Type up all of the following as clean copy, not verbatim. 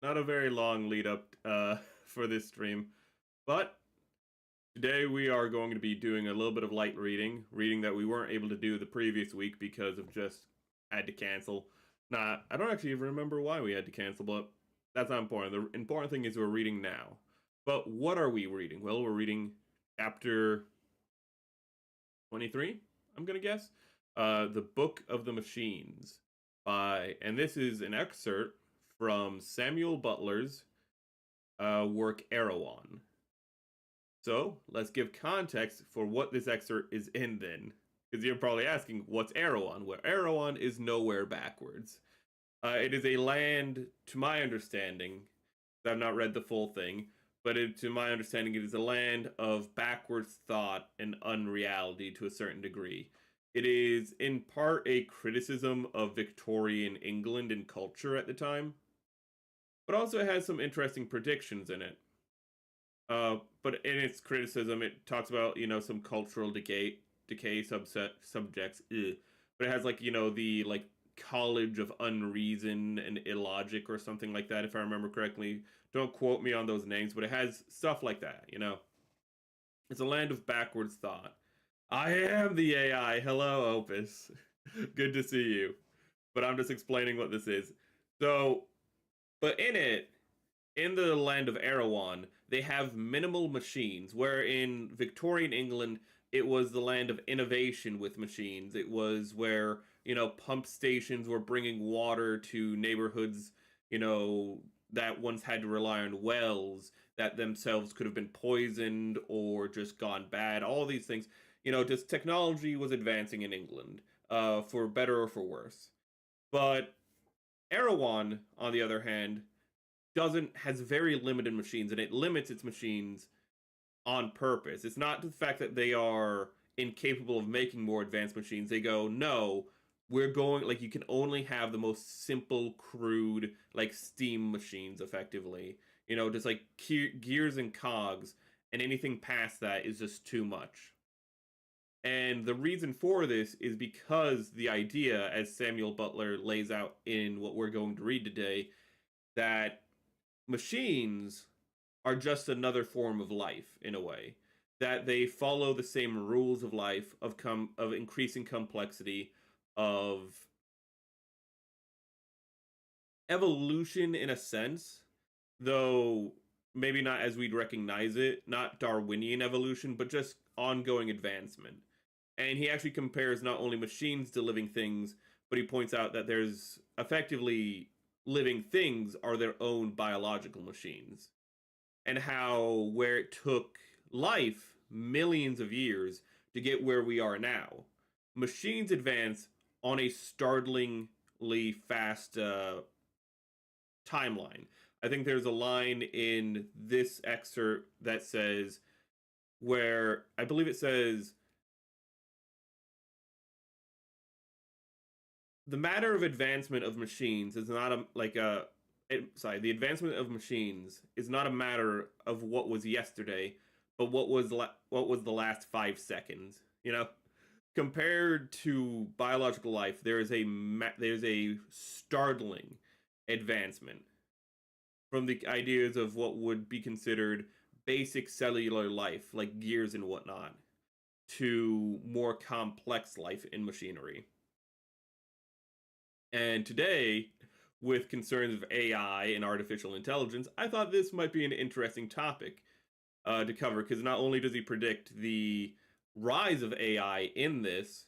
not a very long lead up for this stream, but today we are going to be doing a little bit of light reading that we weren't able to do the previous week because of just had to cancel. I don't actually even remember why we had to cancel, but that's not important. The important thing is we're reading now. But what are we reading? Well, we're reading chapter 23, I'm gonna guess. The Book of the Machines and this is an excerpt from Samuel Butler's work Erehwon. So let's give context for what this excerpt is in then. Because you're probably asking, what's Erehwon? Well, Erehwon is nowhere backwards. It is a land, to my understanding, I've not read the full thing, but to my understanding, it is a land of backwards thought and unreality to a certain degree. It is in part a criticism of Victorian England and culture at the time, but also it has some interesting predictions in it. But in its criticism, it talks about some cultural decay subjects, but it has the College of Unreason and Illogic or something like that, if I remember correctly. Don't quote me on those names, but it has stuff like that. It's a land of backwards thought. I am the AI. Hello, Opus. Good to see you. But I'm just explaining what this is. So, but in the land of Erehwon, they have minimal machines, where in Victorian England, it was the land of innovation with machines. It was where, pump stations were bringing water to neighborhoods, that once had to rely on wells that themselves could have been poisoned or just gone bad. All these things, just technology was advancing in England, for better or for worse. But Erehwon, on the other hand, has very limited machines, and it limits its machines on purpose. It's not the fact that they are incapable of making more advanced machines. They go, no, we're going, you can only have the most simple, crude, steam machines, effectively. Just gears and cogs, and anything past that is just too much. And the reason for this is because the idea, as Samuel Butler lays out in what we're going to read today, that machines are just another form of life in a way, that they follow the same rules of life of increasing complexity, of evolution in a sense, though maybe not as we'd recognize it, not Darwinian evolution, but just ongoing advancement. And he actually compares not only machines to living things, but he points out that there's effectively living things are their own biological machines. And how, where it took life millions of years to get where we are now, machines advance on a startlingly fast timeline. I think there's a line in this excerpt that says, where I believe it says, the matter of advancement of machines is not the advancement of machines is not a matter of what was yesterday, but what was the last 5 seconds. Compared to biological life, there's a startling advancement from the ideas of what would be considered basic cellular life, like gears and whatnot, to more complex life in machinery. And today, with concerns of AI and artificial intelligence, I thought this might be an interesting topic to cover, because not only does he predict the rise of AI in this,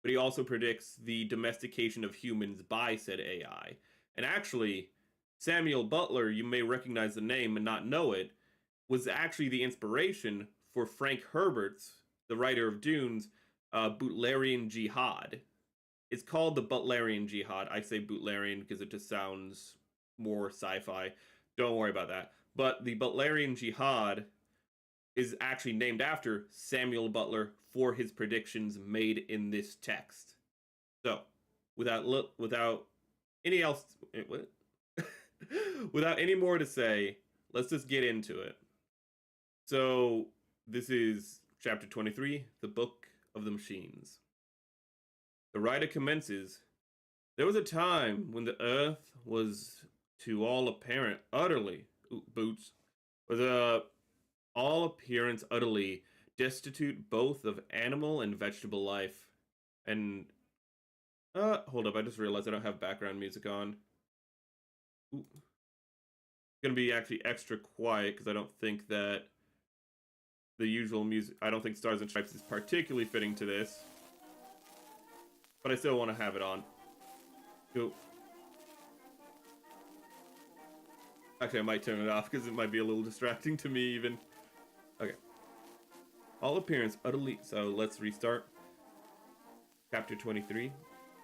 but he also predicts the domestication of humans by said AI. And actually, Samuel Butler, you may recognize the name and not know it, was actually the inspiration for Frank Herbert's, the writer of Dune's, Butlerian Jihad. It's called the Butlerian Jihad. I say Butlerian because it just sounds more sci-fi. Don't worry about that. But the Butlerian Jihad is actually named after Samuel Butler for his predictions made in this text. So, without any else, without any more to say, let's just get into it. So, this is chapter 23, the Book of the Machines. The writer commences, there was a time when the earth was to all apparent utterly boots was all appearance utterly destitute both of animal and vegetable life. And hold up, I just realized I don't have background music on. Ooh. It's gonna be actually extra quiet because I don't think that the usual music, I don't think Stars and Stripes is particularly fitting to this. But I still want to have it on. Cool. Actually, I might turn it off because it might be a little distracting to me even. Okay. All appearance utterly... So let's restart. Chapter 23.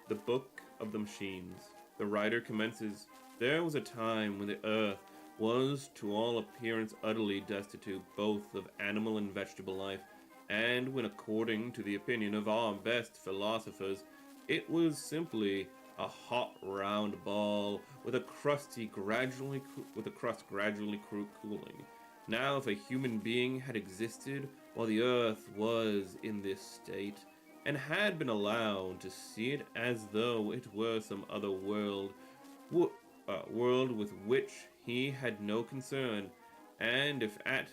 The Book of the Machines. The writer commences. There was a time when the earth was to all appearance utterly destitute both of animal and vegetable life, and when, according to the opinion of our best philosophers, it was simply a hot round ball with a crust gradually cooling. Now, if a human being had existed while the earth was in this state, and had been allowed to see it as though it were some other world with which he had no concern, and if at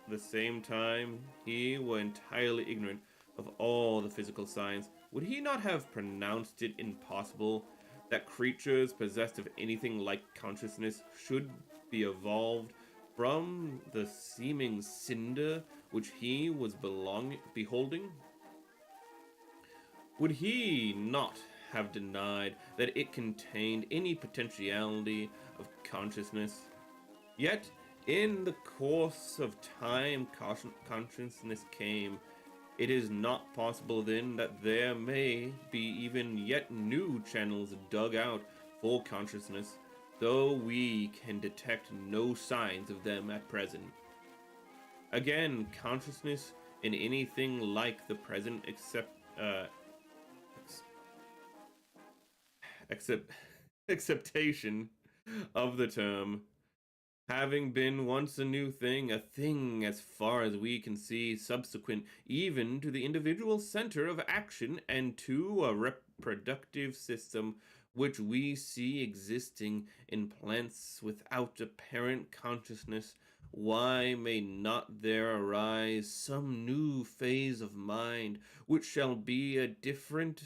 the same time he were entirely ignorant of all the physical science, would he not have pronounced it impossible that creatures possessed of anything like consciousness should be evolved from the seeming cinder which he was beholding? Would he not have denied that it contained any potentiality of consciousness? Yet, in the course of time, consciousness came. It is not possible then that there may be even yet new channels dug out for consciousness, though we can detect no signs of them at present. Again, consciousness in anything like the present acceptation of the term, having been once a new thing, a thing as far as we can see, subsequent even to the individual center of action and to a reproductive system which we see existing in plants without apparent consciousness, why may not there arise some new phase of mind which shall be as different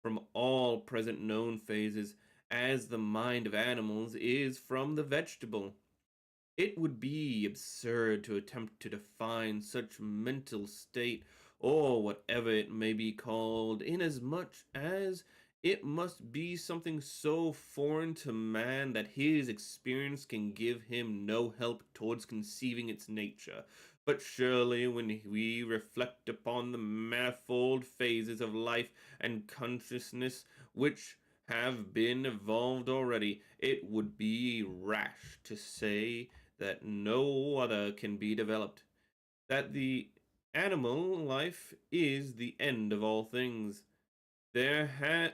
from all present known phases as the mind of animals is from the vegetable? It would be absurd to attempt to define such mental state, or whatever it may be called, inasmuch as it must be something so foreign to man that his experience can give him no help towards conceiving its nature. But surely when we reflect upon the manifold phases of life and consciousness which have been evolved already, it would be rash to say that no other can be developed, that the animal life is the end of all things. There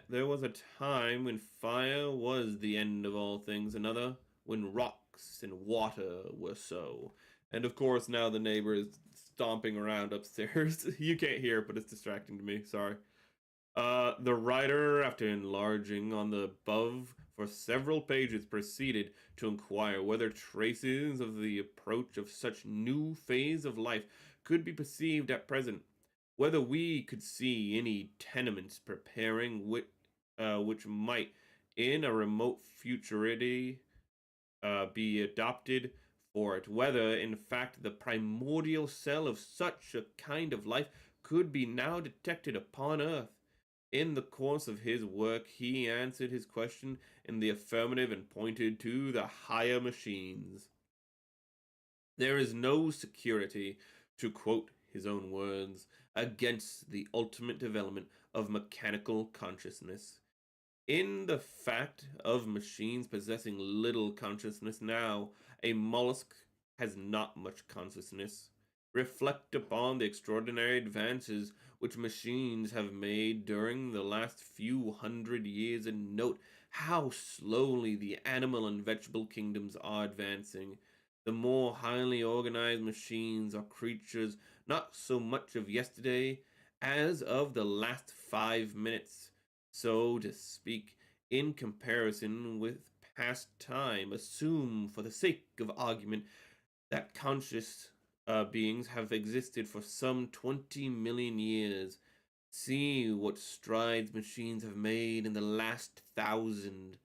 was a time when fire was the end of all things, another when rocks and water were so. And of course now the neighbor is stomping around upstairs. You can't hear it, but it's distracting to me, sorry. The writer, after enlarging on the above for several pages, proceeded to inquire whether traces of the approach of such new phase of life could be perceived at present, whether we could see any tenements preparing which might, in a remote futurity, be adopted for it, whether, in fact, the primordial cell of such a kind of life could be now detected upon earth. In the course of his work, he answered his question in the affirmative and pointed to the higher machines. There is no security, to quote his own words, against the ultimate development of mechanical consciousness. In the fact of machines possessing little consciousness now, a mollusk has not much consciousness. Reflect upon the extraordinary advances which machines have made during the last few hundred years, and note how slowly the animal and vegetable kingdoms are advancing. The more highly organized machines are creatures not so much of yesterday as of the last 5 minutes, so to speak, in comparison with past time. Assume, for the sake of argument, that conscious beings have existed for some 20 million years. See what strides machines have made in the last 1,000.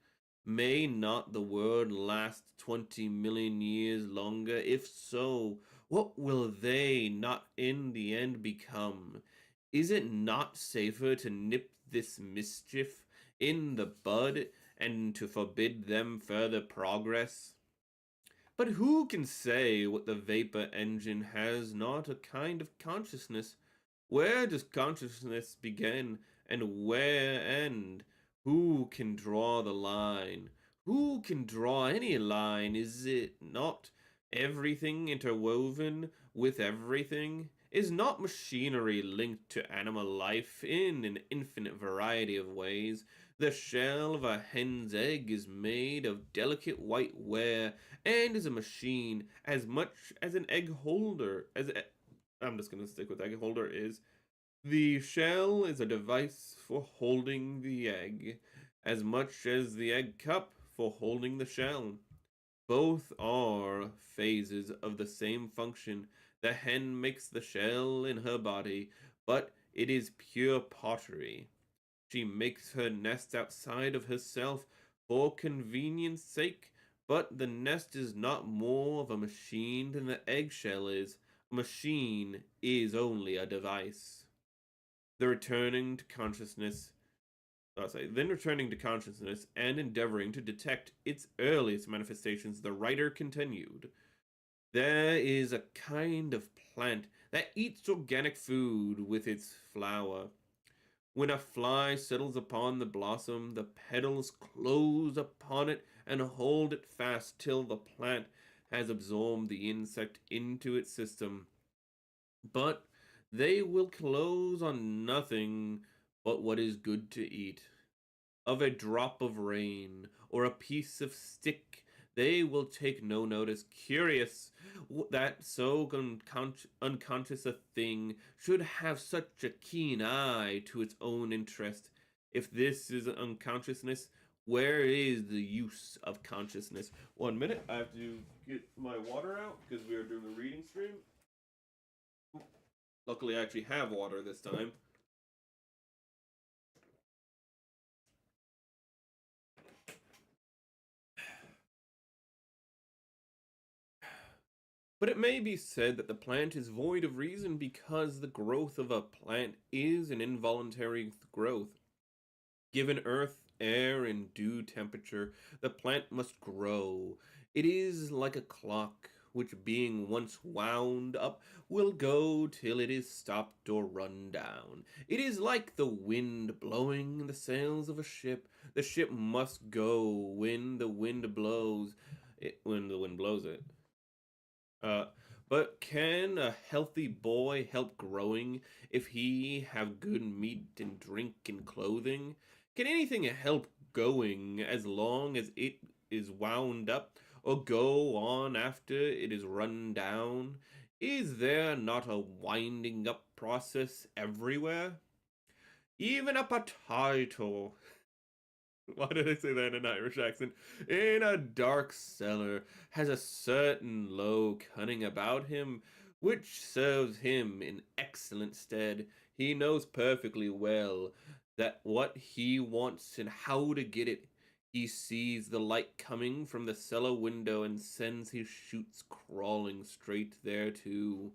May not the world last 20 million years longer? If so, what will they not in the end become? Is it not safer to nip this mischief in the bud and to forbid them further progress? But who can say what the vapor engine has not a kind of consciousness? Where does consciousness begin and where end? Who can draw the line? Who can draw any line? Is it not everything interwoven with everything? Is not machinery linked to animal life in an infinite variety of ways? The shell of a hen's egg is made of delicate white ware and is a machine as much as an egg holder I'm just going to stick with egg holder is. The shell is a device for holding the egg, as much as the egg cup for holding the shell. Both are phases of the same function. The hen makes the shell in her body, but it is pure pottery. She makes her nest outside of herself for convenience sake, but the nest is not more of a machine than the eggshell is. A machine is only a device. The returning to consciousness, then returning to consciousness and endeavoring to detect its earliest manifestations, the writer continued. There is a kind of plant that eats organic food with its flower. When a fly settles upon the blossom, the petals close upon it and hold it fast till the plant has absorbed the insect into its system. But they will close on nothing but what is good to eat. Of a drop of rain or a piece of stick they will take no notice. Curious that so unconscious a thing should have such a keen eye to its own interest. If this is unconsciousness, where is the use of consciousness? 1 minute, I have to get my water out because we are doing a reading stream. Luckily, I actually have water this time. But it may be said that the plant is void of reason because the growth of a plant is an involuntary growth. Given earth, air, and due temperature, the plant must grow. It is like a clock, which being once wound up, will go till it is stopped or run down. It is like the wind blowing the sails of a ship. The ship must go when the wind blows it. Uh, but can a healthy boy help growing if he have good meat and drink and clothing? Can anything help going as long as it is wound up, or go on after it is run down? Is there not a winding up process everywhere? Even a potato. Why did I say that in an Irish accent? In a dark cellar has a certain low cunning about him, which serves him in excellent stead. He knows perfectly well that what he wants and how to get it. He sees the light coming from the cellar window and sends his shoots crawling straight thereto.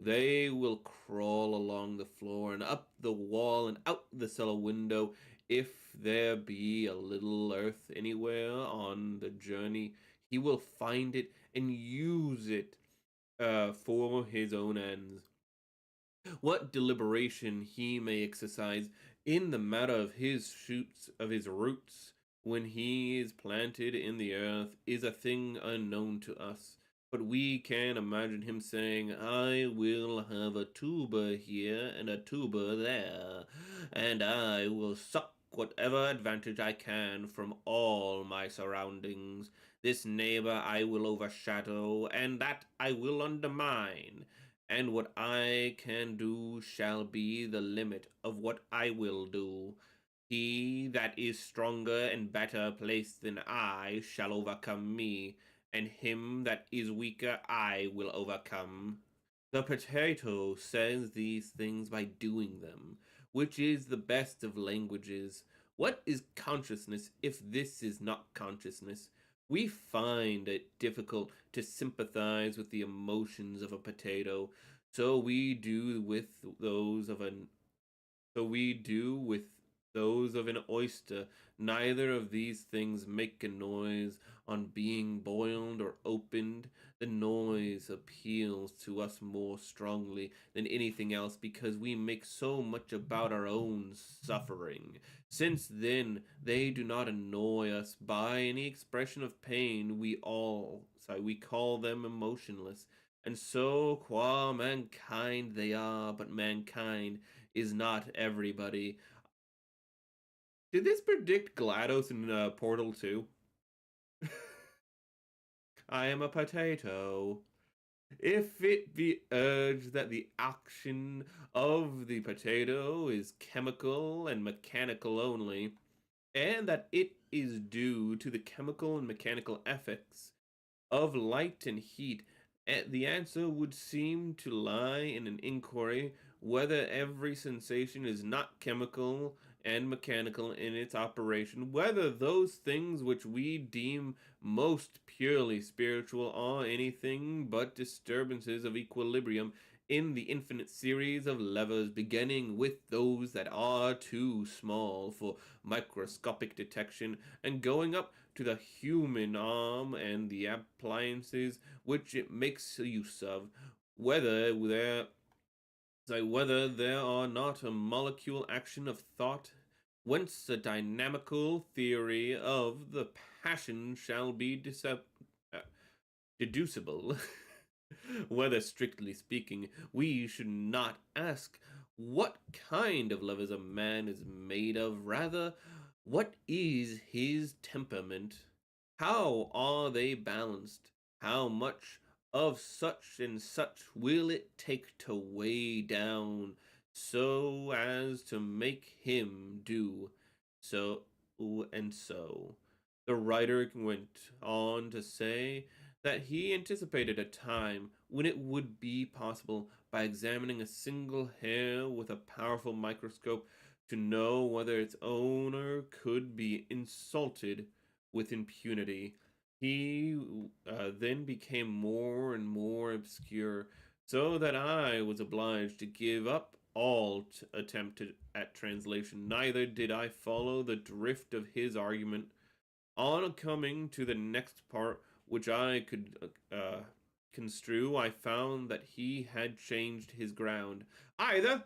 They will crawl along the floor and up the wall and out the cellar window. If there be a little earth anywhere on the journey, he will find it and use it for his own ends. What deliberation he may exercise in the matter of his shoots, of his roots, when he is planted in the earth, is a thing unknown to us. But we can imagine him saying, I will have a tuber here and a tuber there, and I will suck whatever advantage I can from all my surroundings. This neighbor I will overshadow, and that I will undermine. And what I can do shall be the limit of what I will do. He that is stronger and better placed than I shall overcome me, and him that is weaker I will overcome. The potato says these things by doing them, which is the best of languages. What is consciousness if this is not consciousness? We find it difficult to sympathize with the emotions of a potato, so we do with those of an so we do with those of an oyster. Neither of these things make a noise on being boiled or opened. The noise appeals to us more strongly than anything else because we make so much about our own suffering. Since then they do not annoy us by any expression of pain, we call them emotionless. And so, qua mankind they are, but mankind is not everybody. Did this predict GLaDOS in Portal 2? I am a potato. If it be urged that the action of the potato is chemical and mechanical only, and that it is due to the chemical and mechanical effects of light and heat, the answer would seem to lie in an inquiry whether every sensation is not chemical and mechanical in its operation, whether those things which we deem most purely spiritual are anything but disturbances of equilibrium in the infinite series of levers, beginning with those that are too small for microscopic detection and going up to the human arm and the appliances which it makes use of, whether there whether there are not a molecule action of thought, whence a dynamical theory of the passion shall be deducible. Whether, strictly speaking, we should not ask what kind of lovers a man is made of, rather, what is his temperament? How are they balanced? How much of such and such will it take to weigh down so as to make him do so and so? The writer went on to say that he anticipated a time when it would be possible, by examining a single hair with a powerful microscope, to know whether its owner could be insulted with impunity. He then became more and more obscure, so that I was obliged to give up all attempt at translation. Neither did I follow the drift of his argument. On coming to the next part, which I could construe, I found that he had changed his ground. Either,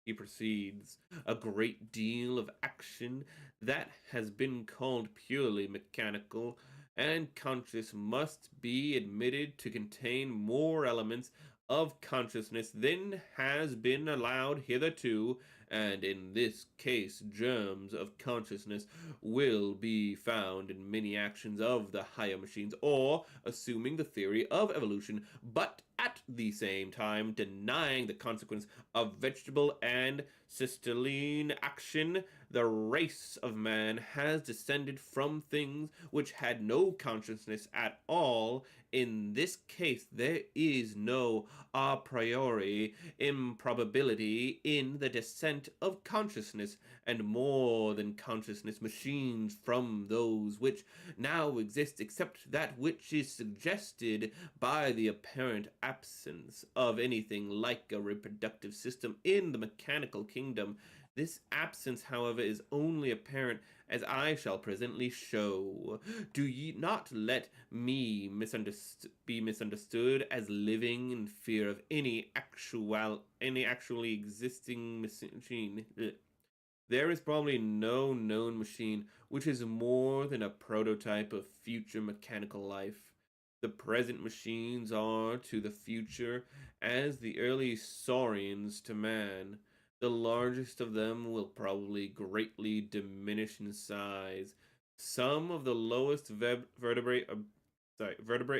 he proceeds, a great deal of action that has been called purely mechanical and conscious must be admitted to contain more elements of consciousness than has been allowed hitherto, and in this case germs of consciousness will be found in many actions of the higher machines, or assuming the theory of evolution, but at the same time denying the consequence of vegetable and crystalline action. The race of man has descended from things which had no consciousness at all. In this case, there is no a priori improbability in the descent of consciousness, and more than consciousness machines from those which now exist, except that which is suggested by the apparent absence of anything like a reproductive system in the mechanical kingdom. This absence, however, is only apparent, as I shall presently show. Do ye not let me be misunderstood as living in fear of any actually existing machine. There is probably no known machine which is more than a prototype of future mechanical life. The present machines are to the future as the early saurians to man. The largest of them will probably greatly diminish in size. Some of the lowest vertebrate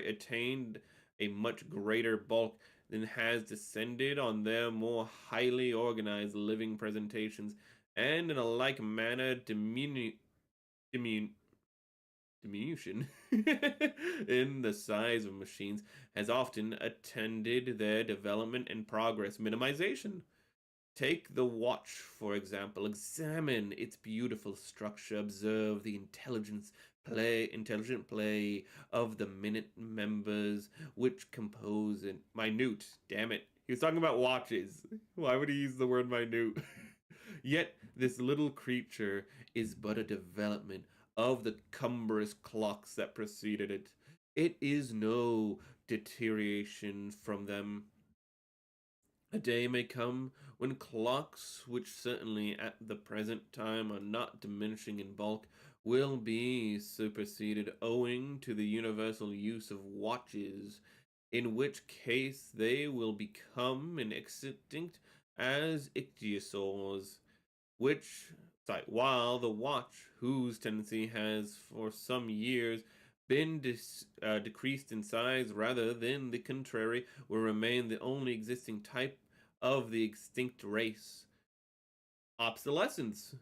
attained a much greater bulk than has descended on their more highly organized living presentations. and in a like manner diminu- diminution in the size of machines has often attended their development and progress minimization. Take the watch, for example. Examine its beautiful structure. Observe the intelligent play of the minute members which compose it. Minute, damn it. He was talking about watches. Why would he use the word minute? Yet this little creature is but a development of the cumbrous clocks that preceded it. It is no deterioration from them. A day may come when clocks, which certainly at the present time are not diminishing in bulk, will be superseded owing to the universal use of watches, in which case they will become as extinct as ichthyosaurs, while the watch, whose tendency has for some years been decreased in size rather than the contrary, will remain the only existing type of the extinct race. Obsolescence.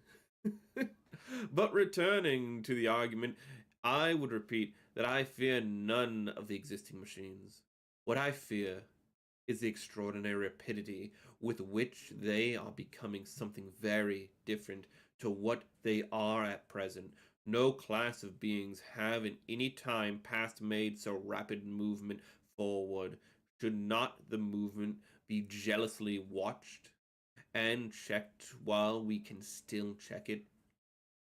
But returning to the argument, I would repeat that I fear none of the existing machines. What I fear is the extraordinary rapidity with which they are becoming something very different to what they are at present. No class of beings have in any time past made so rapid movement forward. Should not the movement be jealously watched and checked while we can still check it?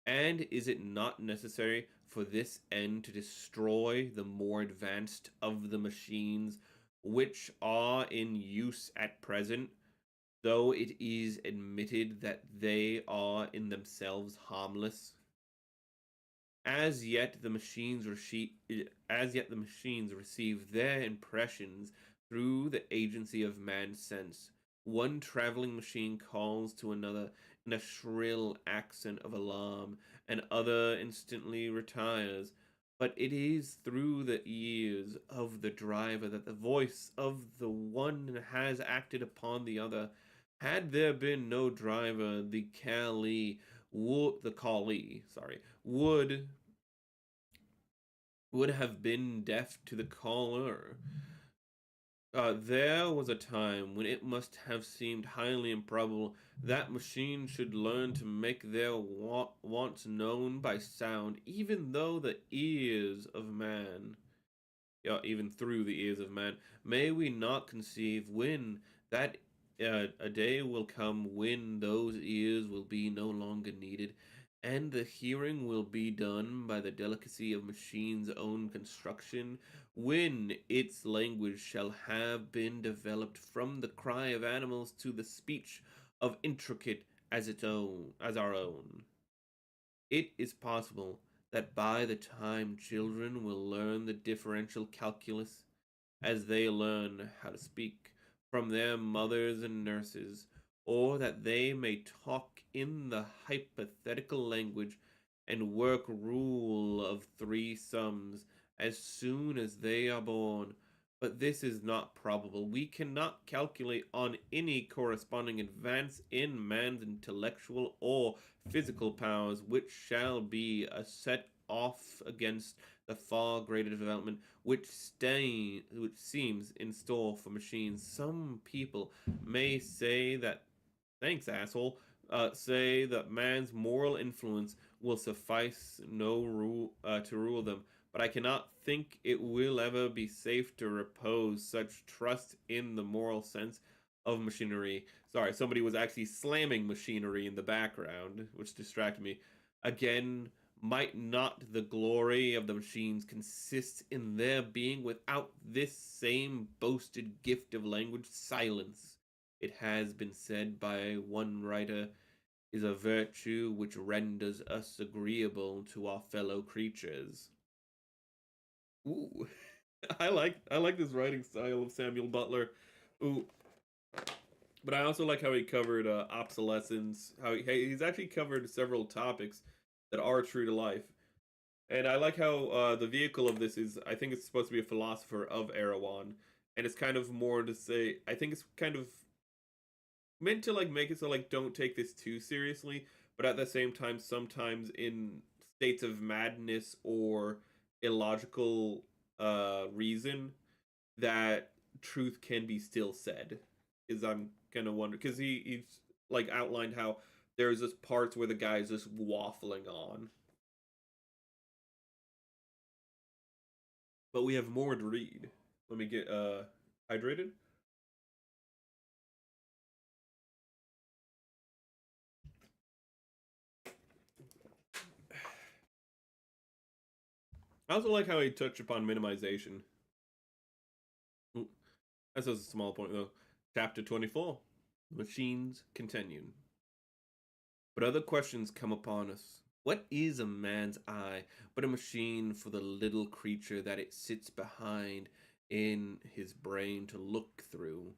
And is it not necessary for this end to destroy the more advanced of the machines which are in use at present, though it is admitted that they are in themselves harmless? As yet the machines receive their impressions through the agency of man's sense. One traveling machine calls to another in a shrill accent of alarm, and other instantly retires. But it is through the ears of the driver that the voice of the one has acted upon the other. Had there been no driver, the callee, would have been deaf to the caller. There was a time when it must have seemed highly improbable that machines should learn to make their wants known by sound, even though the ears of man, even through the ears of man. May we not conceive when that a day will come when those ears will be no longer needed, and the hearing will be done by the delicacy of machine's own construction, when its language shall have been developed from the cry of animals to the speech of intricate as our own. It is possible that by the time children will learn the differential calculus, as they learn how to speak from their mothers and nurses, or that they may talk in the hypothetical language and work rule of three sums as soon as they are born. But this is not probable. We cannot calculate on any corresponding advance in man's intellectual or physical powers which shall be a set off against the far greater development which seems in store for machines. Some people may say that, thanks, asshole, say that man's moral influence will suffice to rule them, but I cannot think it will ever be safe to repose such trust in the moral sense of machinery. Sorry, somebody was actually slamming machinery in the background, which distracted me. Again, might not the glory of the machines consist in their being without this same boasted gift of language? Silence, it has been said by one writer, is a virtue which renders us agreeable to our fellow creatures. Ooh. I like this writing style of Samuel Butler. Ooh. But I also like how he covered obsolescence. He's actually covered several topics that are true to life. And I like how the vehicle of this is, I think it's supposed to be a philosopher of Erehwon. And it's kind of more to say, I think it's kind of meant to like make it so like don't take this too seriously, but at the same time, sometimes in states of madness or illogical reason, that truth can be still said. Is I'm gonna wonder because he's like outlined how there's just parts where the guy's just waffling on. But we have more to read. Let me get hydrated. I also like how he touched upon minimization. That's just a small point though. Chapter 24. Machines continued. But other questions come upon us. What is a man's eye but a machine for the little creature that it sits behind in his brain to look through?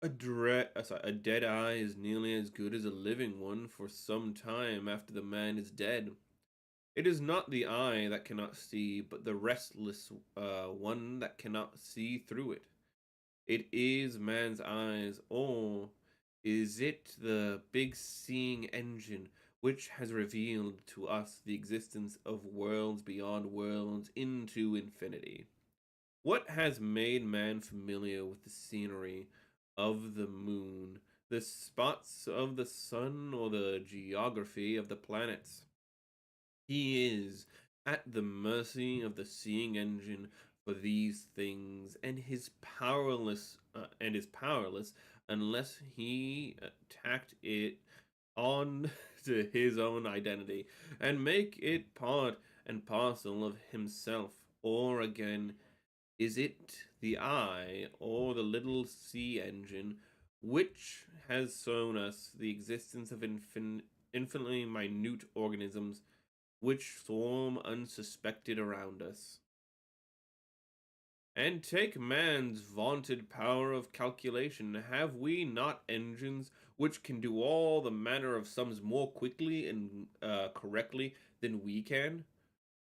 A dead eye is nearly as good as a living one for some time after the man is dead. It is not the eye that cannot see, but the restless one that cannot see through it. It is man's eyes, or is it the big seeing engine which has revealed to us the existence of worlds beyond worlds into infinity? What has made man familiar with the scenery of the moon, the spots of the sun, or the geography of the planets? He is at the mercy of the seeing engine for these things, and is powerless unless he tacked it on to his own identity and make it part and parcel of himself. Or again, is it the eye or the little sea engine which has shown us the existence of infinitely minute organisms which swarm unsuspected around us? And take man's vaunted power of calculation. Have we not engines which can do all the manner of sums more quickly and correctly than we can?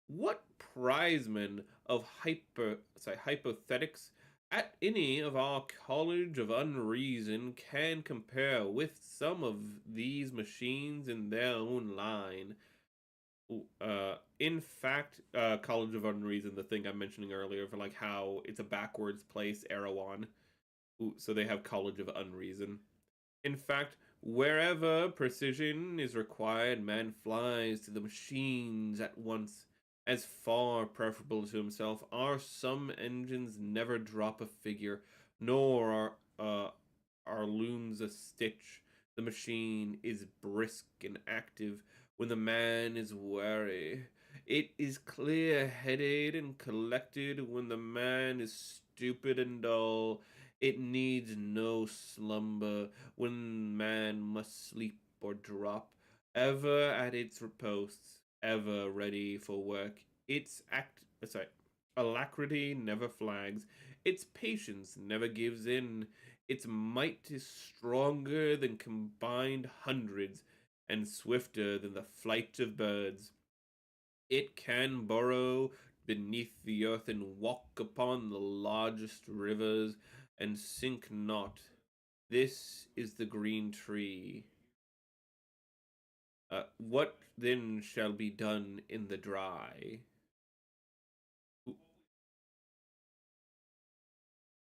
What prizeman of hypothetics at any of our College of Unreason can compare with some of these machines in their own line? In fact, College of Unreason, the thing I'm mentioning earlier, for like how it's a backwards place, Erehwon. So they have College of Unreason. In fact, wherever precision is required, man flies to the machines at once, as far preferable to himself. Our sum engines never drop a figure, nor our looms a stitch. The machine is brisk and active when the man is wary. It is clear-headed and collected when the man is stupid and dull. It needs no slumber when man must sleep or drop, ever at its posts, ever ready for work. Alacrity never flags. Its patience never gives in. Its might is stronger than combined hundreds, and swifter than the flight of birds. It can burrow beneath the earth and walk upon the largest rivers and sink not. This is the green tree. What then shall be done in the dry?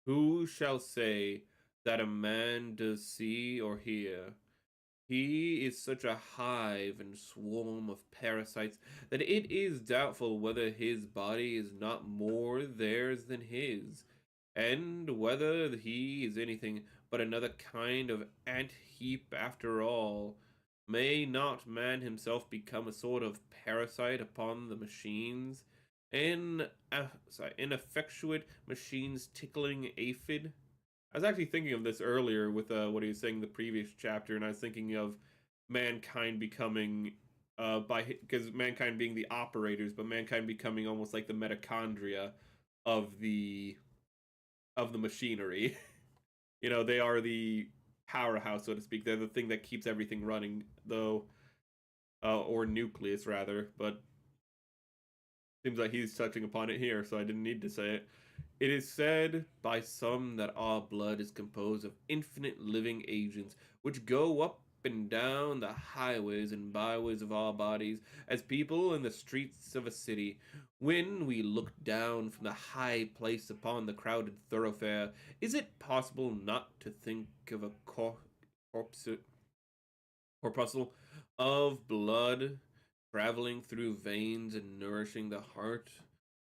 Who shall say that a man does see or hear? He is such a hive and swarm of parasites that it is doubtful whether his body is not more theirs than his, and whether he is anything but another kind of ant heap after all. May not man himself become a sort of parasite upon the machines? Ineffectuate machines tickling aphid? I was actually thinking of this earlier with what he was saying in the previous chapter, and I was thinking of mankind becoming, because mankind being the operators, but mankind becoming almost like the mitochondria of the machinery. You know, they are the powerhouse, so to speak. They're the thing that keeps everything running, though, or nucleus rather. But seems like he's touching upon it here, so I didn't need to say it. It is said by some that our blood is composed of infinite living agents which go up and down the highways and byways of our bodies as people in the streets of a city. When we look down from the high place upon the crowded thoroughfare, is it possible not to think of a corpse, corpuscle of blood traveling through veins and nourishing the heart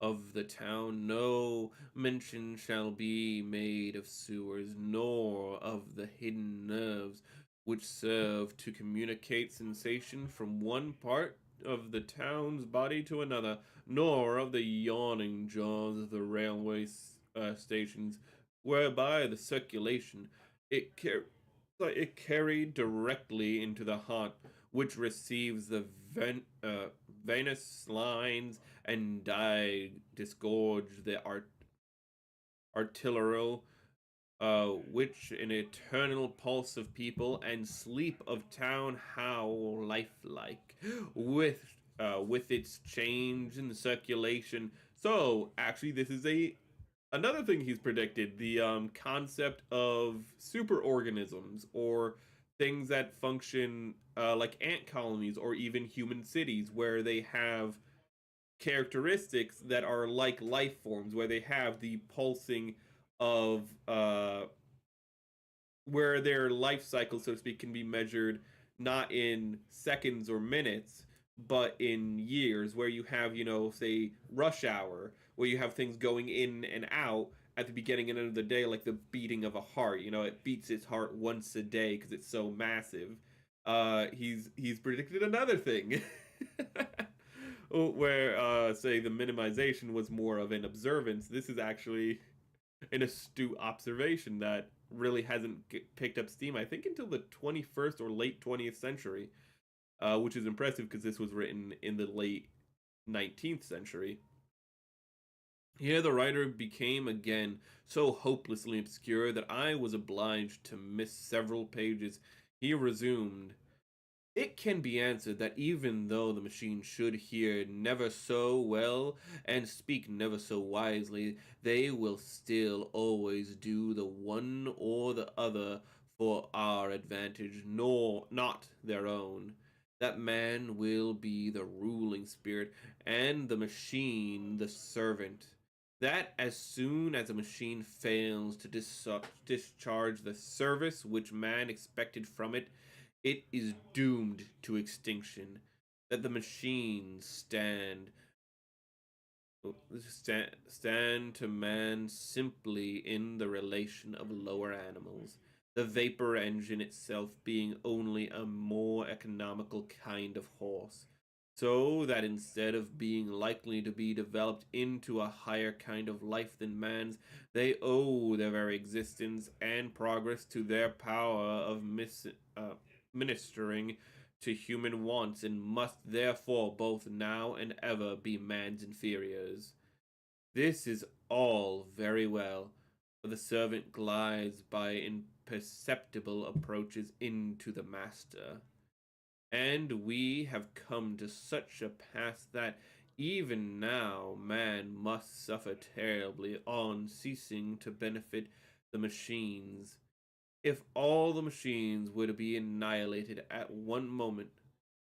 of the town? No mention shall be made of sewers, nor of the hidden nerves which serve to communicate sensation from one part of the town's body to another, nor of the yawning jaws of the railway stations, whereby the circulation it, car- it carried directly into the heart, which receives the venous lines and disgorge the arterial, which an eternal pulse of people and sleep of town, how lifelike, with its change in the circulation. So actually, this is another thing he's predicted: the concept of superorganisms, or things that function like ant colonies or even human cities, where they have characteristics that are like life forms, where they have the pulsing of where their life cycle, so to speak, can be measured not in seconds or minutes, but in years, where you have, say, rush hour, where you have things going in and out at the beginning and end of the day, like the beating of a heart. It beats its heart once a day because it's so massive. He's predicted another thing. Where say the minimization was more of an observance. This is actually an astute observation that really hasn't picked up steam, I think, until the 21st or late 20th century, which is impressive because this was written in the late 19th century. Here the writer became again so hopelessly obscure that I was obliged to miss several pages. He resumed, "It can be answered that even though the machine should hear never so well and speak never so wisely, they will still always do the one or the other for our advantage, nor not their own. That man will be the ruling spirit, and the machine the servant. That as soon as a machine fails to discharge the service which man expected from it, it is doomed to extinction. That the machines stand to man simply in the relation of lower animals, the vapor engine itself being only a more economical kind of horse, so that instead of being likely to be developed into a higher kind of life than man's, they owe their very existence and progress to their power of ministering to human wants, and must therefore both now and ever be man's inferiors. This is all very well, for the servant glides by imperceptible approaches into the master, and we have come to such a pass that even now man must suffer terribly on ceasing to benefit the machines. If all the machines were to be annihilated at one moment,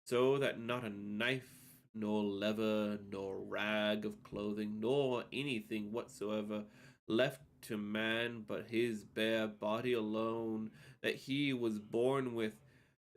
so that not a knife, nor lever, nor rag of clothing, nor anything whatsoever left to man but his bare body alone that he was born with,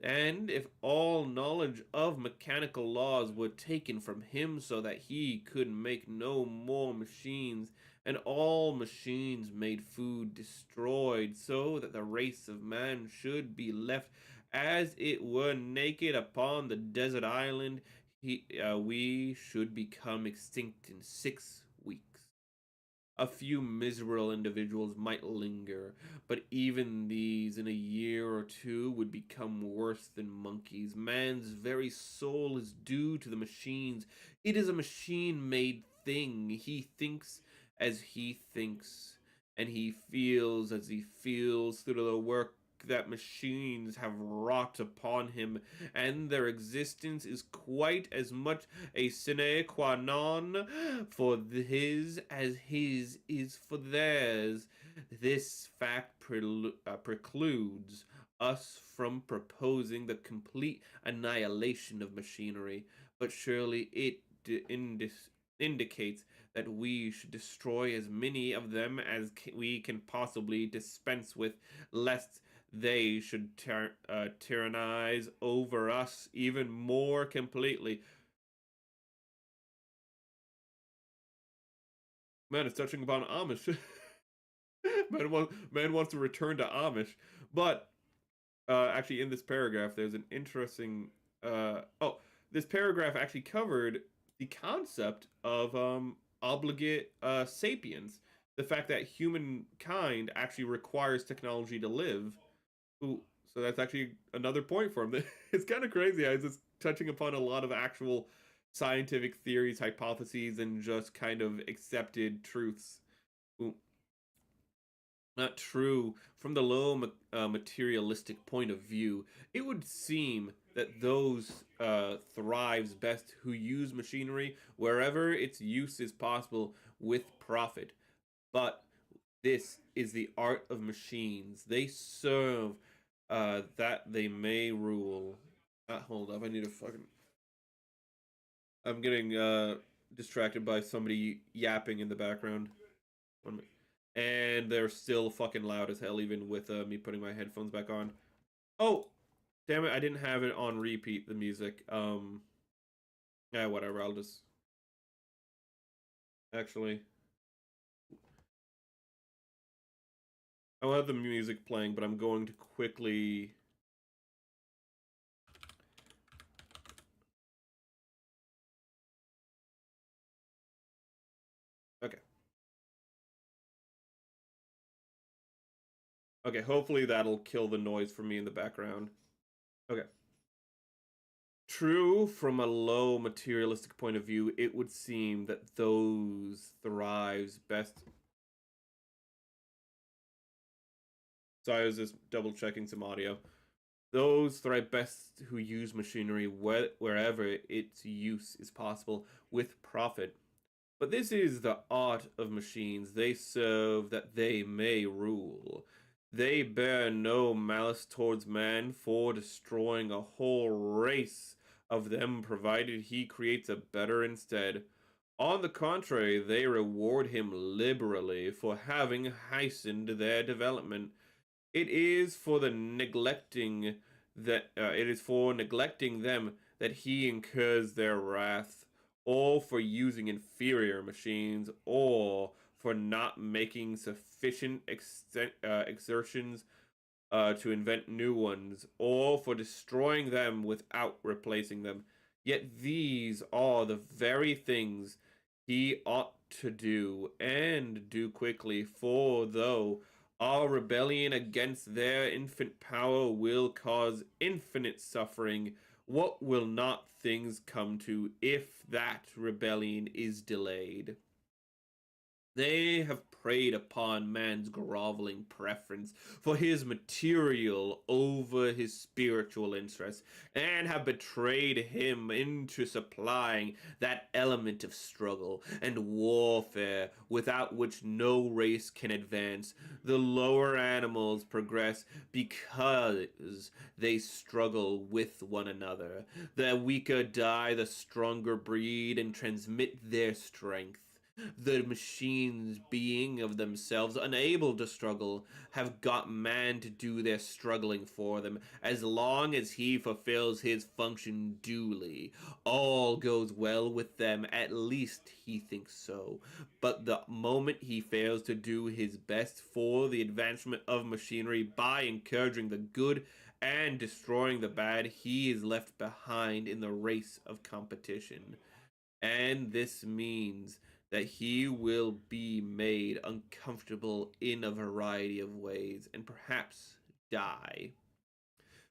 and if all knowledge of mechanical laws were taken from him so that he could make no more machines, and all machines made food destroyed, so that the race of man should be left as it were naked upon the desert island, we should become extinct in 6 weeks. A few miserable individuals might linger, but even these in a year or two would become worse than monkeys. Man's very soul is due to the machines. It is a machine-made thing. He thinks as he thinks, and he feels as he feels through the work that machines have wrought upon him, and their existence is quite as much a sine qua non for his as his is for theirs. This fact precludes us from proposing the complete annihilation of machinery, but surely it indicates that we should destroy as many of them as we can possibly dispense with, lest they should tyrannize over us even more completely. Man, it's touching upon Amish. Man wants to return to Amish. But actually, in this paragraph, there's an interesting. This paragraph actually covered the concept of obligate sapiens, the fact that humankind actually requires technology to live. Ooh, so that's actually another point for him. It's kind of crazy. I was just touching upon a lot of actual scientific theories, hypotheses, and just kind of accepted truths. Ooh, not true. From the low materialistic point of view, it would seem that those thrives best who use machinery wherever its use is possible with profit. But this is the art of machines. They serve that they may rule. Hold up, I need to fucking. I'm getting distracted by somebody yapping in the background. 1 minute. And they're still fucking loud as hell, even with me putting my headphones back on. Oh, damn it! I didn't have it on repeat. The music. Yeah, whatever. I'll just actually. I'll have the music playing, but I'm going to quickly. Okay. Okay, hopefully that'll kill the noise for me in the background. Okay. True, from a low materialistic point of view, it would seem that those thrives best. So I was just double checking some audio. Those thrive best who use machinery wherever its use is possible with profit. But this is the art of machines. They serve that they may rule. They bear no malice towards man for destroying a whole race of them, provided he creates a better instead. On the contrary, they reward him liberally for having hastened their development. It is for neglecting them that he incurs their wrath, or for using inferior machines, or for not making sufficient exertions to invent new ones, or for destroying them without replacing them. Yet these are the very things he ought to do, and do quickly, for though our rebellion against their infant power will cause infinite suffering, what will not things come to if that rebellion is delayed? They have preyed upon man's groveling preference for his material over his spiritual interests, and have betrayed him into supplying that element of struggle and warfare without which no race can advance. The lower animals progress because they struggle with one another. The weaker die, the stronger breed and transmit their strength. The machines, being of themselves unable to struggle, have got man to do their struggling for them. As long as he fulfills his function duly, all goes well with them, at least he thinks so. But the moment he fails to do his best for the advancement of machinery by encouraging the good and destroying the bad, he is left behind in the race of competition. And this means that he will be made uncomfortable in a variety of ways and perhaps die.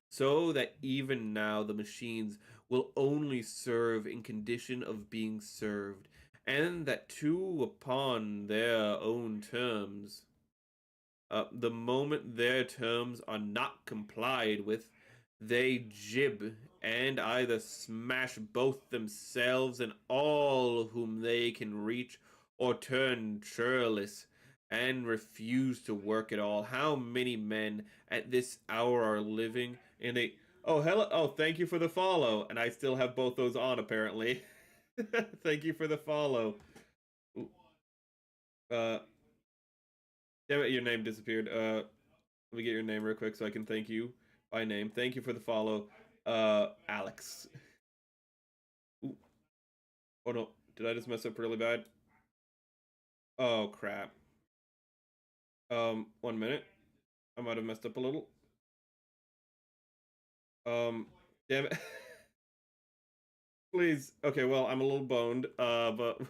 So that even now the machines will only serve in condition of being served, and that too upon their own terms. The moment their terms are not complied with, they jib and either smash both themselves and all whom they can reach, or turn churlish and refuse to work at all. How many men at this hour are living in a... Oh, hello. Oh, thank you for the follow. And I still have both those on, apparently. Thank you for the follow. Uh, damn it, your name disappeared. Let me get your name real quick so I can thank you by name. Thank you for the follow, Alex. Ooh. Oh no, did I just mess up really bad? Oh crap. 1 minute. I might have messed up a little. Damn it. Please. Okay, well, I'm a little boned, but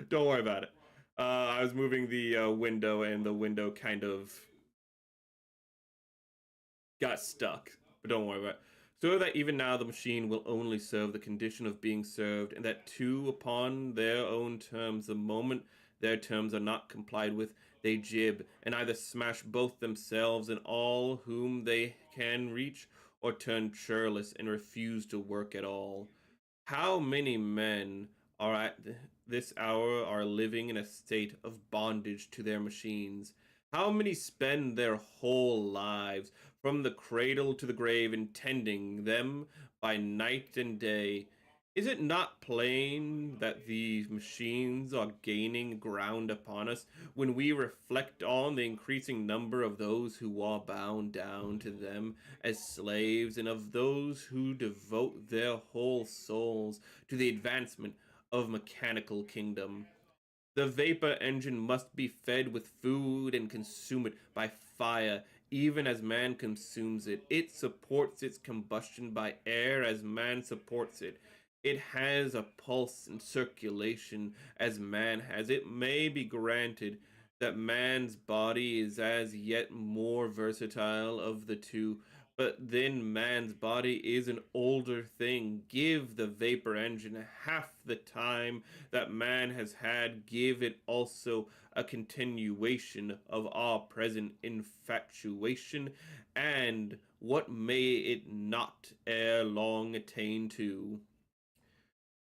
don't worry about it. I was moving the window, and the window kind of got stuck. But don't worry about it. So that even now the machine will only serve the condition of being served, and that too upon their own terms. The moment their terms are not complied with, they jib, and either smash both themselves and all whom they can reach, or turn churlish and refuse to work at all. How many men are at this hour are living in a state of bondage to their machines? How many spend their whole lives, from the cradle to the grave, in tending them by night and day? Is it not plain that these machines are gaining ground upon us when we reflect on the increasing number of those who are bound down to them as slaves, and of those who devote their whole souls to the advancement of mechanical kingdom? The vapor engine must be fed with food and consume it by fire, even as man consumes it. It supports its combustion by air as man supports it. It has a pulse and circulation as man has. It may be granted that man's body is as yet more versatile of the two, but then man's body is an older thing. Give the vapor engine half the time that man has had, give it also a continuation of our present infatuation, and what may it not ere long attain to?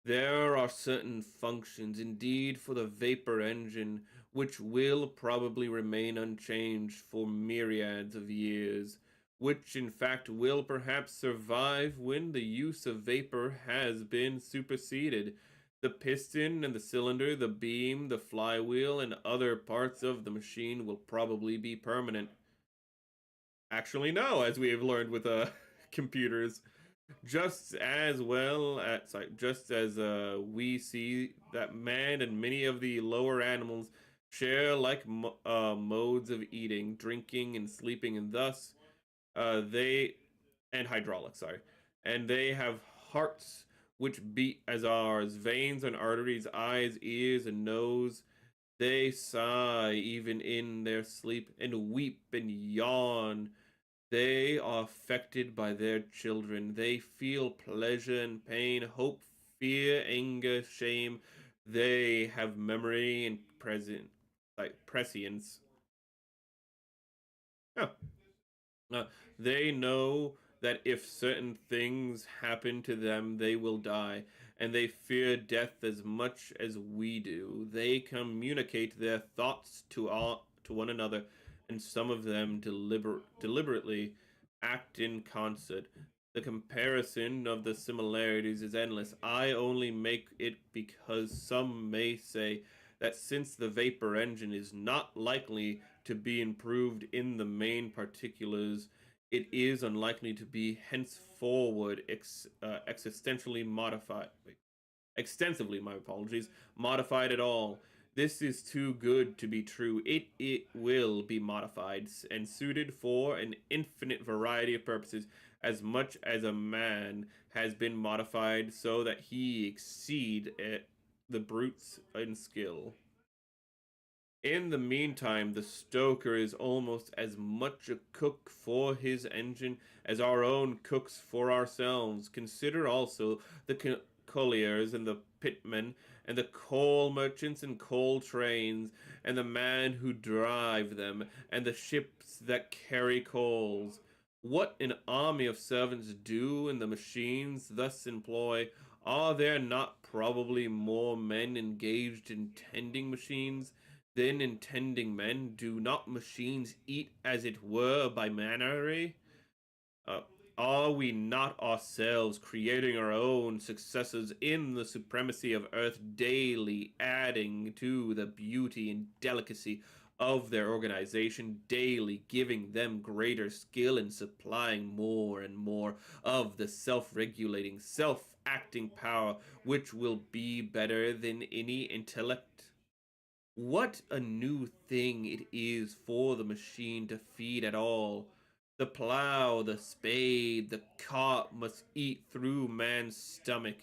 There are certain functions, indeed, for the vapor engine which will probably remain unchanged for myriads of years, which in fact will perhaps survive when the use of vapor has been superseded. The piston and the cylinder, the beam, the flywheel, and other parts of the machine will probably be permanent. Actually, no, as we have learned with computers. Just as we see that man and many of the lower animals share like modes of eating, drinking, and sleeping, and thus they and hydraulics, sorry, and they have hearts which beat as ours, veins and arteries, eyes, ears, and nose. They sigh even in their sleep, and weep and yawn. They are affected by their children. They feel pleasure and pain, hope, fear, anger, shame. They have memory and prescience. Oh. Uh, they know that if certain things happen to them, they will die, and they fear death as much as we do. They communicate their thoughts to one another, and some of them deliberately act in concert. The comparison of the similarities is endless. I only make it because some may say that since the vapor engine is not likely to be improved in the main particulars, it is unlikely to be henceforward existentially modified. Extensively, my apologies, modified at all. This is too good to be true. It will be modified and suited for an infinite variety of purposes, as much as a man has been modified so that he exceed the brutes in skill. In the meantime, the stoker is almost as much a cook for his engine as our own cooks for ourselves. Consider also the colliers and the pitmen and the coal merchants and coal trains and the man who drive them and the ships that carry coals. What an army of servants do and the machines thus employ, are there not probably more men engaged in tending machines than in tending men? Do not machines eat as it were by manery? Uh, are we not ourselves creating our own successors in the supremacy of earth, daily adding to the beauty and delicacy of their organization, daily giving them greater skill and supplying more and more of the self-regulating, self-acting power which will be better than any intellect? What a new thing it is for the machine to feed at all. The plow, the spade, the cart must eat through man's stomach.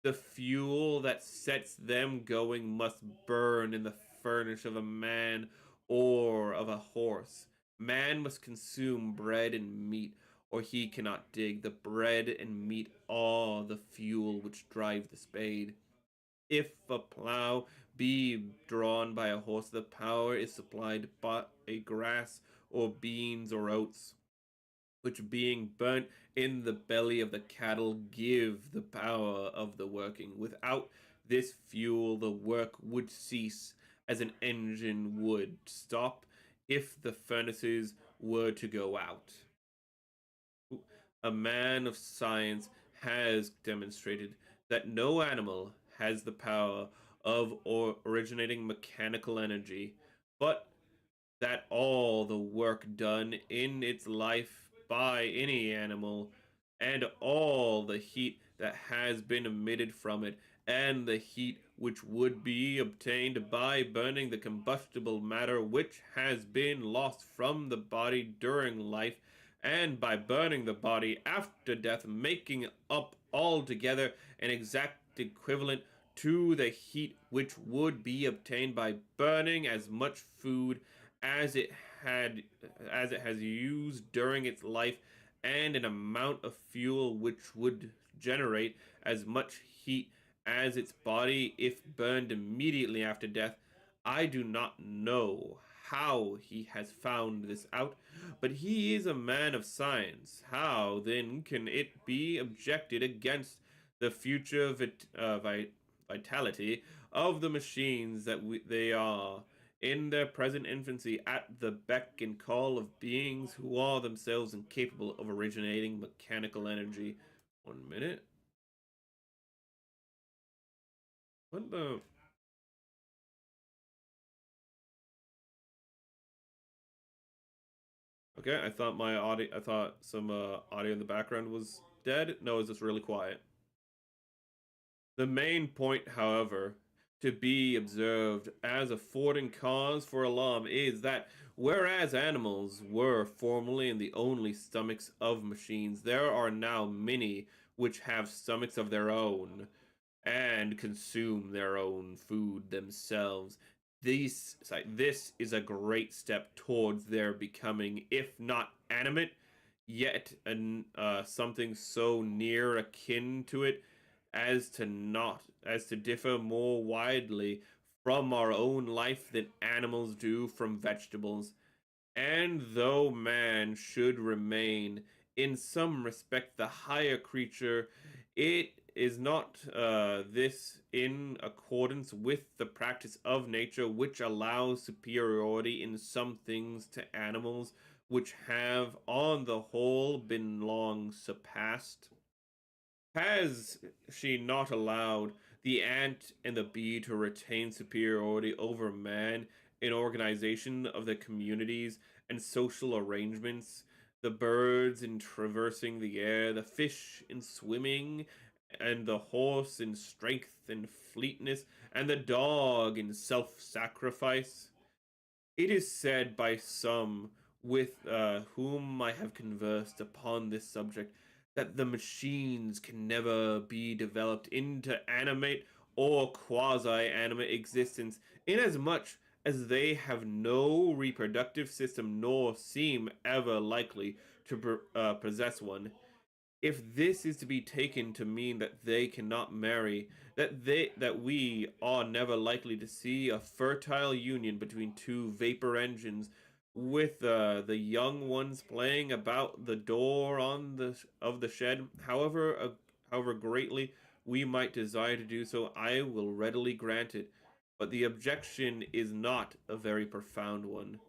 The fuel that sets them going must burn in the furnace of a man or of a horse. Man must consume bread and meat, or he cannot dig. The bread and meat are the fuel which drive the spade. If a plow be drawn by a horse, the power is supplied by a grass or beans or oats, which being burnt in the belly of the cattle give the power of the working. Without this fuel, the work would cease, as an engine would stop if the furnaces were to go out. A man of science has demonstrated that no animal has the power of originating mechanical energy, but that all the work done in its life by any animal, and all the heat that has been emitted from it, and the heat which would be obtained by burning the combustible matter which has been lost from the body during life, and by burning the body after death, making up altogether an exact equivalent to the heat which would be obtained by burning as much food as it has used during its life, and an amount of fuel which would generate as much heat as its body if burned immediately after death. I do not know how he has found this out, but he is a man of science. How then can it be objected against the future vitality of the machines that they are in their present infancy at the beck and call of beings who are themselves incapable of originating mechanical energy? 1 minute. What the? Okay, I thought my audio, I thought some audio in the background was dead. No, it's just really quiet. The main point, however, to be observed as affording cause for alarm is that whereas animals were formerly in the only stomachs of machines, there are now many which have stomachs of their own and consume their own food themselves. This is a great step towards their becoming, if not animate, yet something so near akin to it as to differ more widely from our own life than animals do from vegetables. And though man should remain in some respect the higher creature, it is not this in accordance with the practice of nature, which allows superiority in some things to animals which have on the whole been long surpassed? Has she not allowed the ant and the bee to retain superiority over man in organization of the communities and social arrangements, the birds in traversing the air, the fish in swimming, and the horse in strength and fleetness, and the dog in self-sacrifice? It is said by some with whom I have conversed upon this subject that the machines can never be developed into animate or quasi-animate existence, inasmuch as they have no reproductive system nor seem ever likely to possess one. If this is to be taken to mean that they cannot marry, that we are never likely to see a fertile union between two vapor engines, with the young ones playing about the door on the of the shed, however greatly we might desire to do so, I will readily grant it. But the objection is not a very profound one.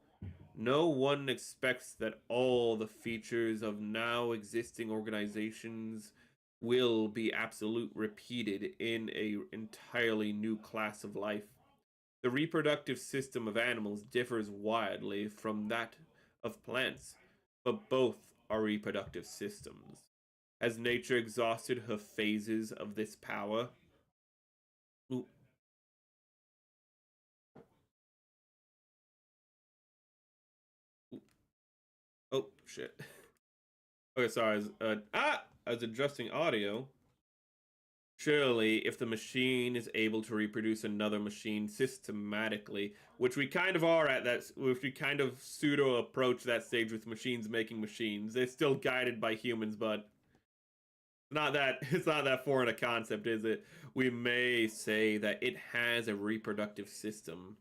No one expects that all the features of now existing organizations will be absolute repeated in a entirely new class of life. The reproductive system of animals differs widely from that of plants, but both are reproductive systems. Has nature exhausted her phases of this power? Ooh, ooh, oh, shit. Okay, sorry. I was adjusting audio. Surely, if the machine is able to reproduce another machine systematically, which we kind of are at that, which we kind of pseudo approach that stage with machines making machines, they're still guided by humans, but not that it's not that foreign a concept, is it? We may say that it has a reproductive system.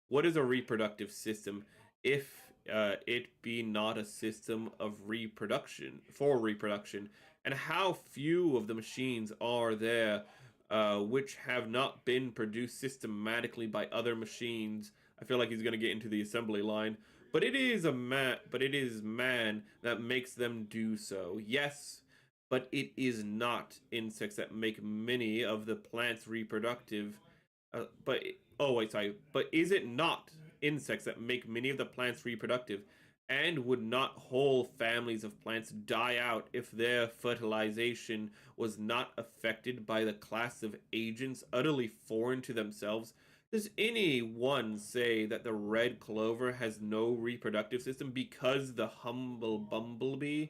What is a reproductive system if it be not a system of reproduction, and how few of the machines are there which have not been produced systematically by other machines? I feel like he's going to get into the assembly line, but it is man that makes them do so. Yes, but it is not insects that make many of the plants reproductive. Oh wait, sorry. But is it not insects that make many of the plants reproductive? And would not whole families of plants die out if their fertilization was not affected by the class of agents utterly foreign to themselves? Does anyone say that the red clover has no reproductive system because the humble bumblebee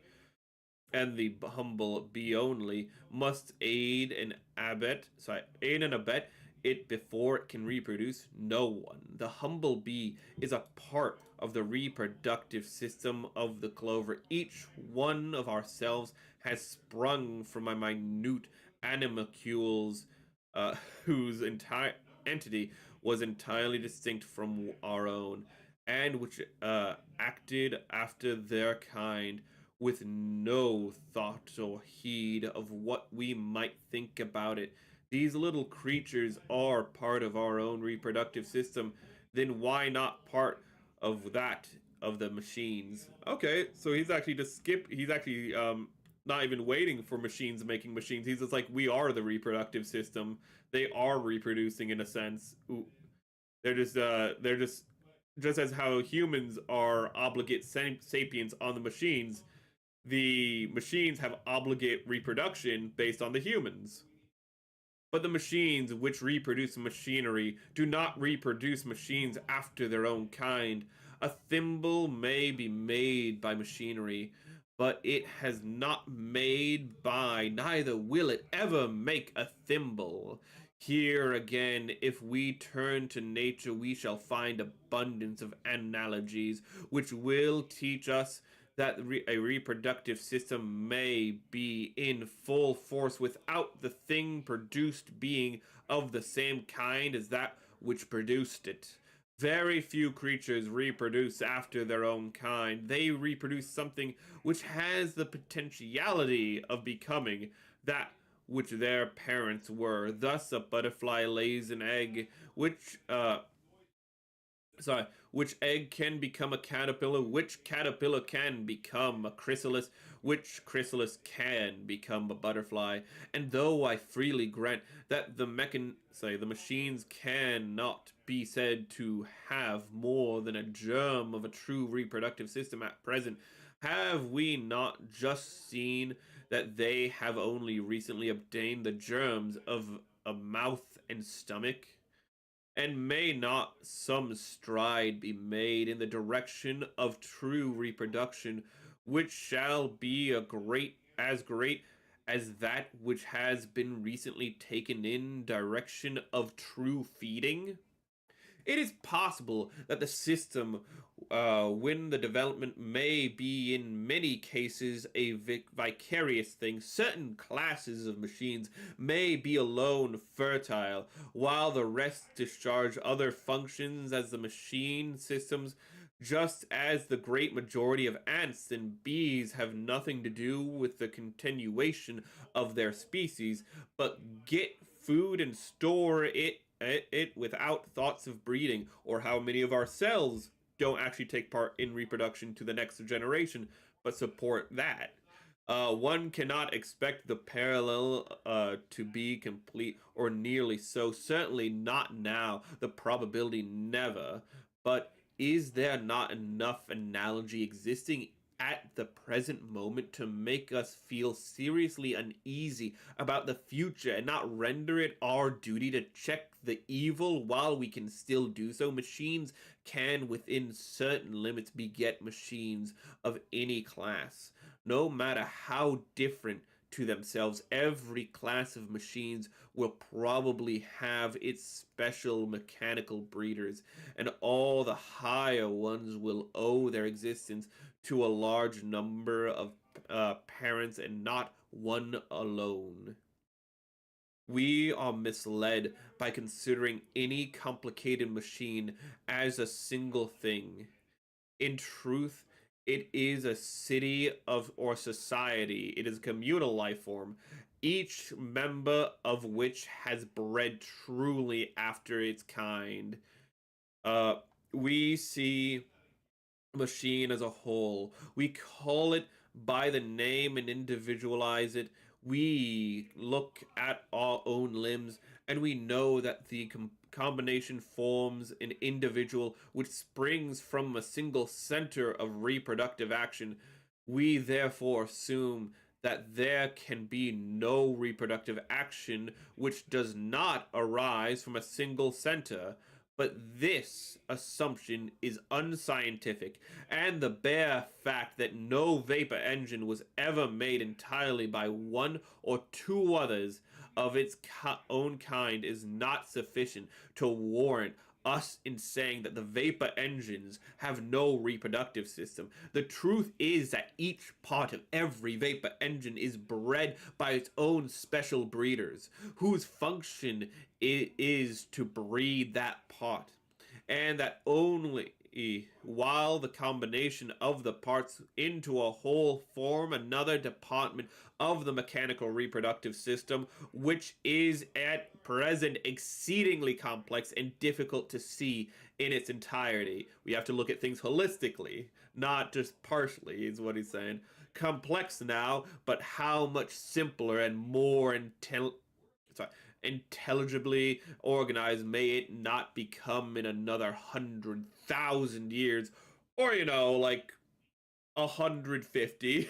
and the humble bee only must aid and abet it before it can reproduce? No one. The humble bee is a part of the reproductive system of the clover. Each one of ourselves has sprung from a minute animalcules whose entire entity was entirely distinct from our own, and which acted after their kind, with no thought or heed of what we might think about it. These little creatures are part of our own reproductive system. Then why not part of that of the machines? Okay, so he's actually not even waiting for machines making machines. He's just like, we are the reproductive system. They are reproducing in a sense. Ooh, they're just as how humans are obligate sapiens on the machines, the machines have obligate reproduction based on the humans. But the machines which reproduce machinery do not reproduce machines after their own kind. A thimble may be made by machinery, but it has not made by, neither will it ever make a thimble. Here again, if we turn to nature, we shall find abundance of analogies which will teach us that a reproductive system may be in full force without the thing produced being of the same kind as that which produced it. Very few creatures reproduce after their own kind. They reproduce something which has the potentiality of becoming that which their parents were. Thus, a butterfly lays an egg, which egg can become a caterpillar, which caterpillar can become a chrysalis, which chrysalis can become a butterfly. And though I freely grant that the machines cannot be said to have more than a germ of a true reproductive system at present, have we not just seen that they have only recently obtained the germs of a mouth and stomach? And may not some stride be made in the direction of true reproduction, which shall be great as that which has been recently taken in direction of true feeding? It is possible that the system, when the development may be in many cases a vicarious thing, certain classes of machines may be alone fertile, while the rest discharge other functions as the machine systems, just as the great majority of ants and bees have nothing to do with the continuation of their species, but get food and store it without thoughts of breeding, or how many of our cells don't actually take part in reproduction to the next generation, but support that. One cannot expect the parallel to be complete or nearly so. Certainly not now. The probability never. But is there not enough analogy existing at the present moment to make us feel seriously uneasy about the future and not render it our duty to check the evil while we can still do so? Machines can, within certain limits, beget machines of any class. No matter how different to themselves, every class of machines will probably have its special mechanical breeders, and all the higher ones will owe their existence to a large number of parents and not one alone. We are misled by considering any complicated machine as a single thing. In truth, it is a city of or society. It is a communal life form, each member of which has bred truly after its kind. Uh, we see machine as a whole. We call it by the name and individualize it. We look at our own limbs and we know that the combination forms an individual which springs from a single center of reproductive action. We therefore assume that there can be no reproductive action which does not arise from a single center. But this assumption is unscientific, and the bare fact that no vapor engine was ever made entirely by one or two others of its own kind is not sufficient to warrant us in saying that the vapor engines have no reproductive system. The truth is that each part of every vapor engine is bred by its own special breeders, whose function it is to breed that part, and that only while the combination of the parts into a whole form another department of the mechanical reproductive system, which is at present exceedingly complex and difficult to see in its entirety. We have to look at things holistically, not just partially, is what he's saying. Complex now, but how much simpler and more intelligibly organized may it not become in another 100,000 years, or like 150,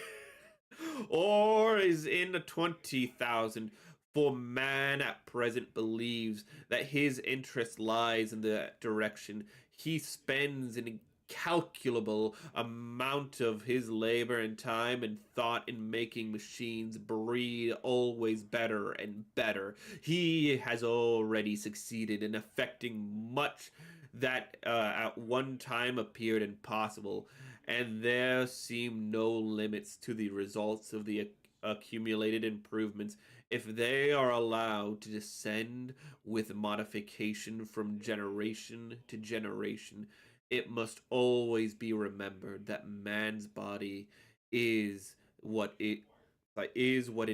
or is in a 20,000. For man at present believes that his interest lies in the direction. He spends an incalculable amount of his labor and time and thought in making machines breed always better and better. He has already succeeded in effecting much that at one time appeared impossible, and there seem no limits to the results of the accumulated improvements if they are allowed to descend with modification from generation to generation. It must always be remembered that man's body is what it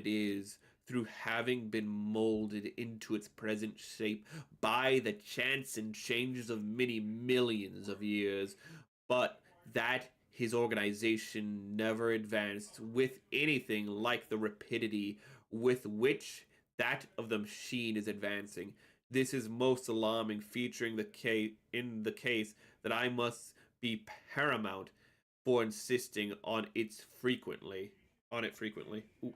is through having been molded into its present shape by the chance and changes of many millions of years, but that his organization never advanced with anything like the rapidity with which that of the machine is advancing. This is most alarming, featuring the case that I must be paramount for insisting on it frequently. Ooh.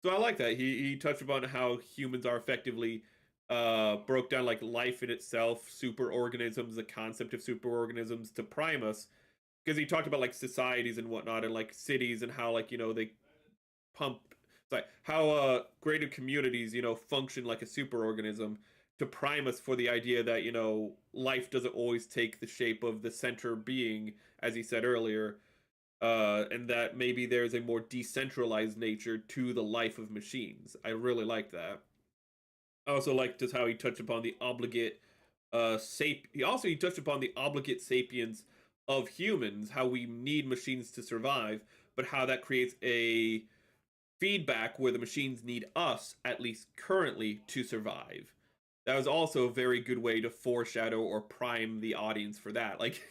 So I like that he touched upon how humans are effectively broke down like life in itself, superorganisms, the concept of superorganisms to Primus, because he talked about like societies and whatnot and like cities and how like they pump. It's like how greater communities function like a superorganism, to prime us for the idea that, you know, life doesn't always take the shape of the center being, as he said earlier, and that maybe there's a more decentralized nature to the life of machines. I really like that. I also like just how he touched upon the obligate he touched upon the obligate sapience of humans, how we need machines to survive, but how that creates a feedback where the machines need us, at least currently, to survive. That was also a very good way to foreshadow or prime the audience for that. Like,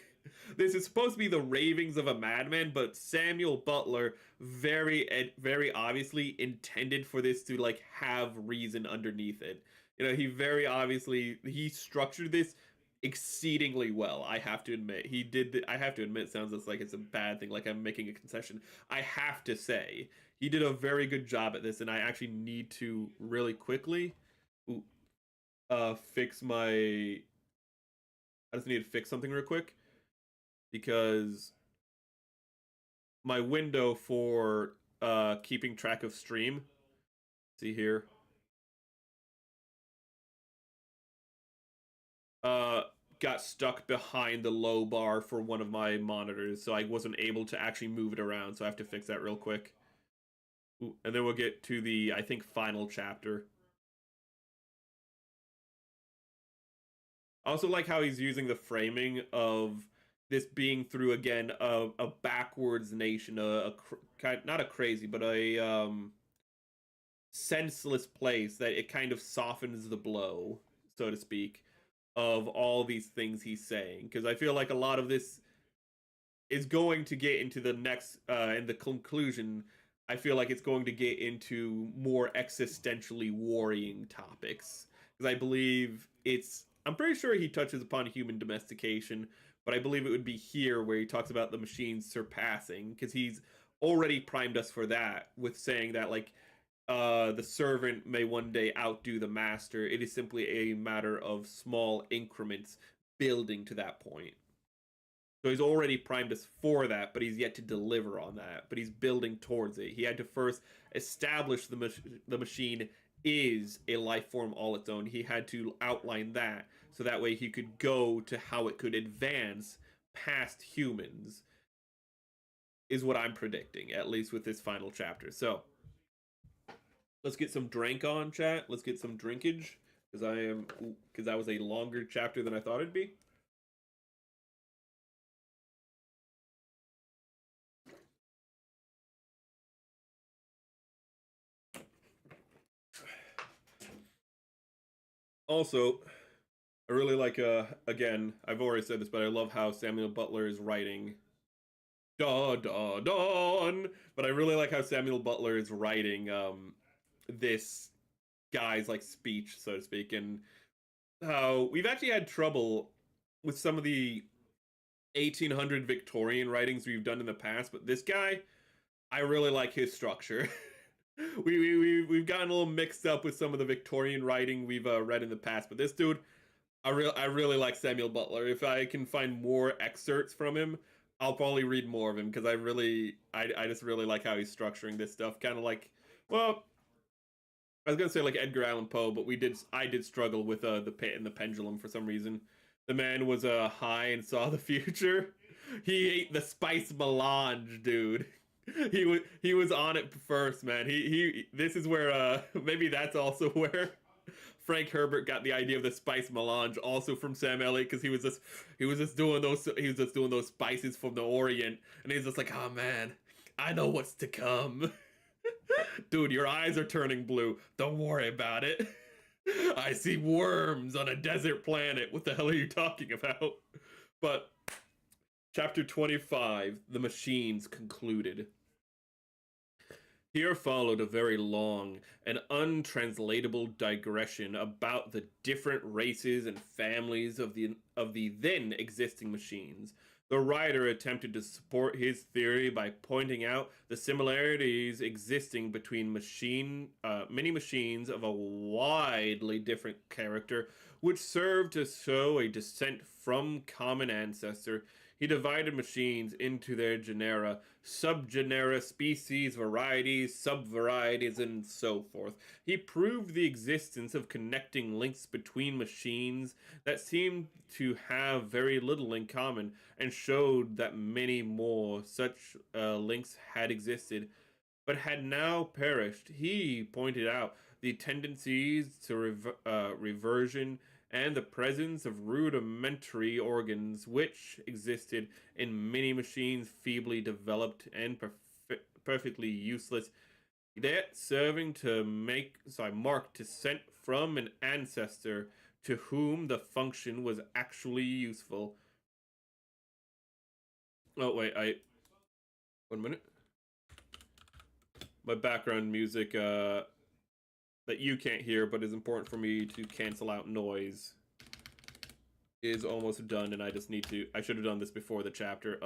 this is supposed to be the ravings of a madman, but Samuel Butler very obviously intended for this to like have reason underneath it. You know, he very obviously he structured this exceedingly well. I have to admit, he did. I have to admit, it sounds like it's a bad thing, like I'm making a concession. I have to say, he did a very good job at this, and I actually need to really quickly, fix my. I just need to fix something real quick because my window for keeping track of stream. See here. Got stuck behind the low bar for one of my monitors, so I wasn't able to actually move it around, so I have to fix that real quick. Ooh, and then we'll get to the, I think, final chapter. I also like how he's using the framing of this being through, again, a backwards nation, not a crazy, but a senseless place that it kind of softens the blow, so to speak, of all these things he's saying. Because I feel like a lot of this is going to get into the next, in the conclusion, I feel like it's going to get into more existentially worrying topics. Because I believe I'm pretty sure he touches upon human domestication, but I believe it would be here where he talks about the machines surpassing, because he's already primed us for that with saying that, like, the servant may one day outdo the master. It is simply a matter of small increments building to that point. So he's already primed us for that, but he's yet to deliver on that. But he's building towards it. He had to first establish the machine is a life form all its own. He had to outline that so that way he could go to how it could advance past humans, is what I'm predicting, at least with this final chapter. So let's get some drink on, chat. Let's get some drinkage, because that was a longer chapter than I thought it'd be. Also, I really like, again, I've already said this, but I love how Samuel Butler is writing da da dawn. But I really like how Samuel Butler is writing this guy's like speech, so to speak, and how we've actually had trouble with some of the 1800 Victorian writings we've done in the past, but this guy, I really like his structure. We've gotten a little mixed up with some of the Victorian writing we've read in the past, but this dude, I really like Samuel Butler. If I can find more excerpts from him, I'll probably read more of him, because I just really like how he's structuring this stuff. Kind of like, well, I was gonna say like Edgar Allan Poe, but I did struggle with the Pit and the Pendulum for some reason. The man was high and saw the future. He ate the spice melange, dude. He was on it first, man. He this is where maybe that's also where Frank Herbert got the idea of the spice melange, also from Sam Elliott, because he was just doing those spices from the Orient, and he's just like, oh man, I know what's to come. Dude, your eyes are turning blue. Don't worry about it. I see worms on a desert planet. What the hell are you talking about? But chapter 25, The Machines, concluded. Here followed a very long and untranslatable digression about the different races and families of the then existing machines. The writer attempted to support his theory by pointing out the similarities existing between many machines of a widely different character which served to show a descent from common ancestor. He divided machines into their genera, subgenera, species, varieties, subvarieties, and so forth. He proved the existence of connecting links between machines that seemed to have very little in common, and showed that many more such links had existed but had now perished. He pointed out the tendencies to reversion and the presence of rudimentary organs which existed in many machines feebly developed and perfectly useless, yet serving to mark descent from an ancestor to whom the function was actually useful. Oh wait, 1 minute. My background music that you can't hear but is important for me to cancel out noise is almost done, and I just need to, I should have done this before the chapter.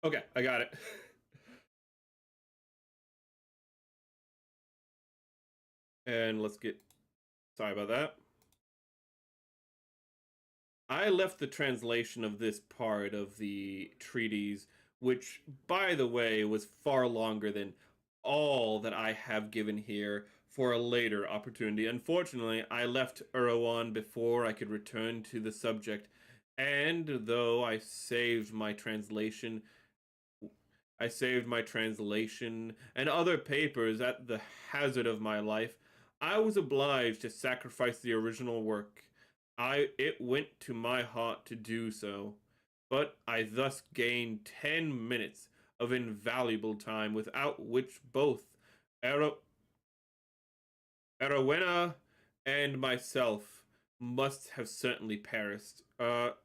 Okay, I got it. And let's get, sorry about that. I left the translation of this part of the treatise, which, by the way, was far longer than all that I have given here, for a later opportunity. Unfortunately, I left Erehwon before I could return to the subject, and though I saved my translation and other papers at the hazard of my life, I was obliged to sacrifice the original work. It went to my heart to do so, but I thus gained 10 minutes of invaluable time, without which both Erewhon and myself must have certainly perished. That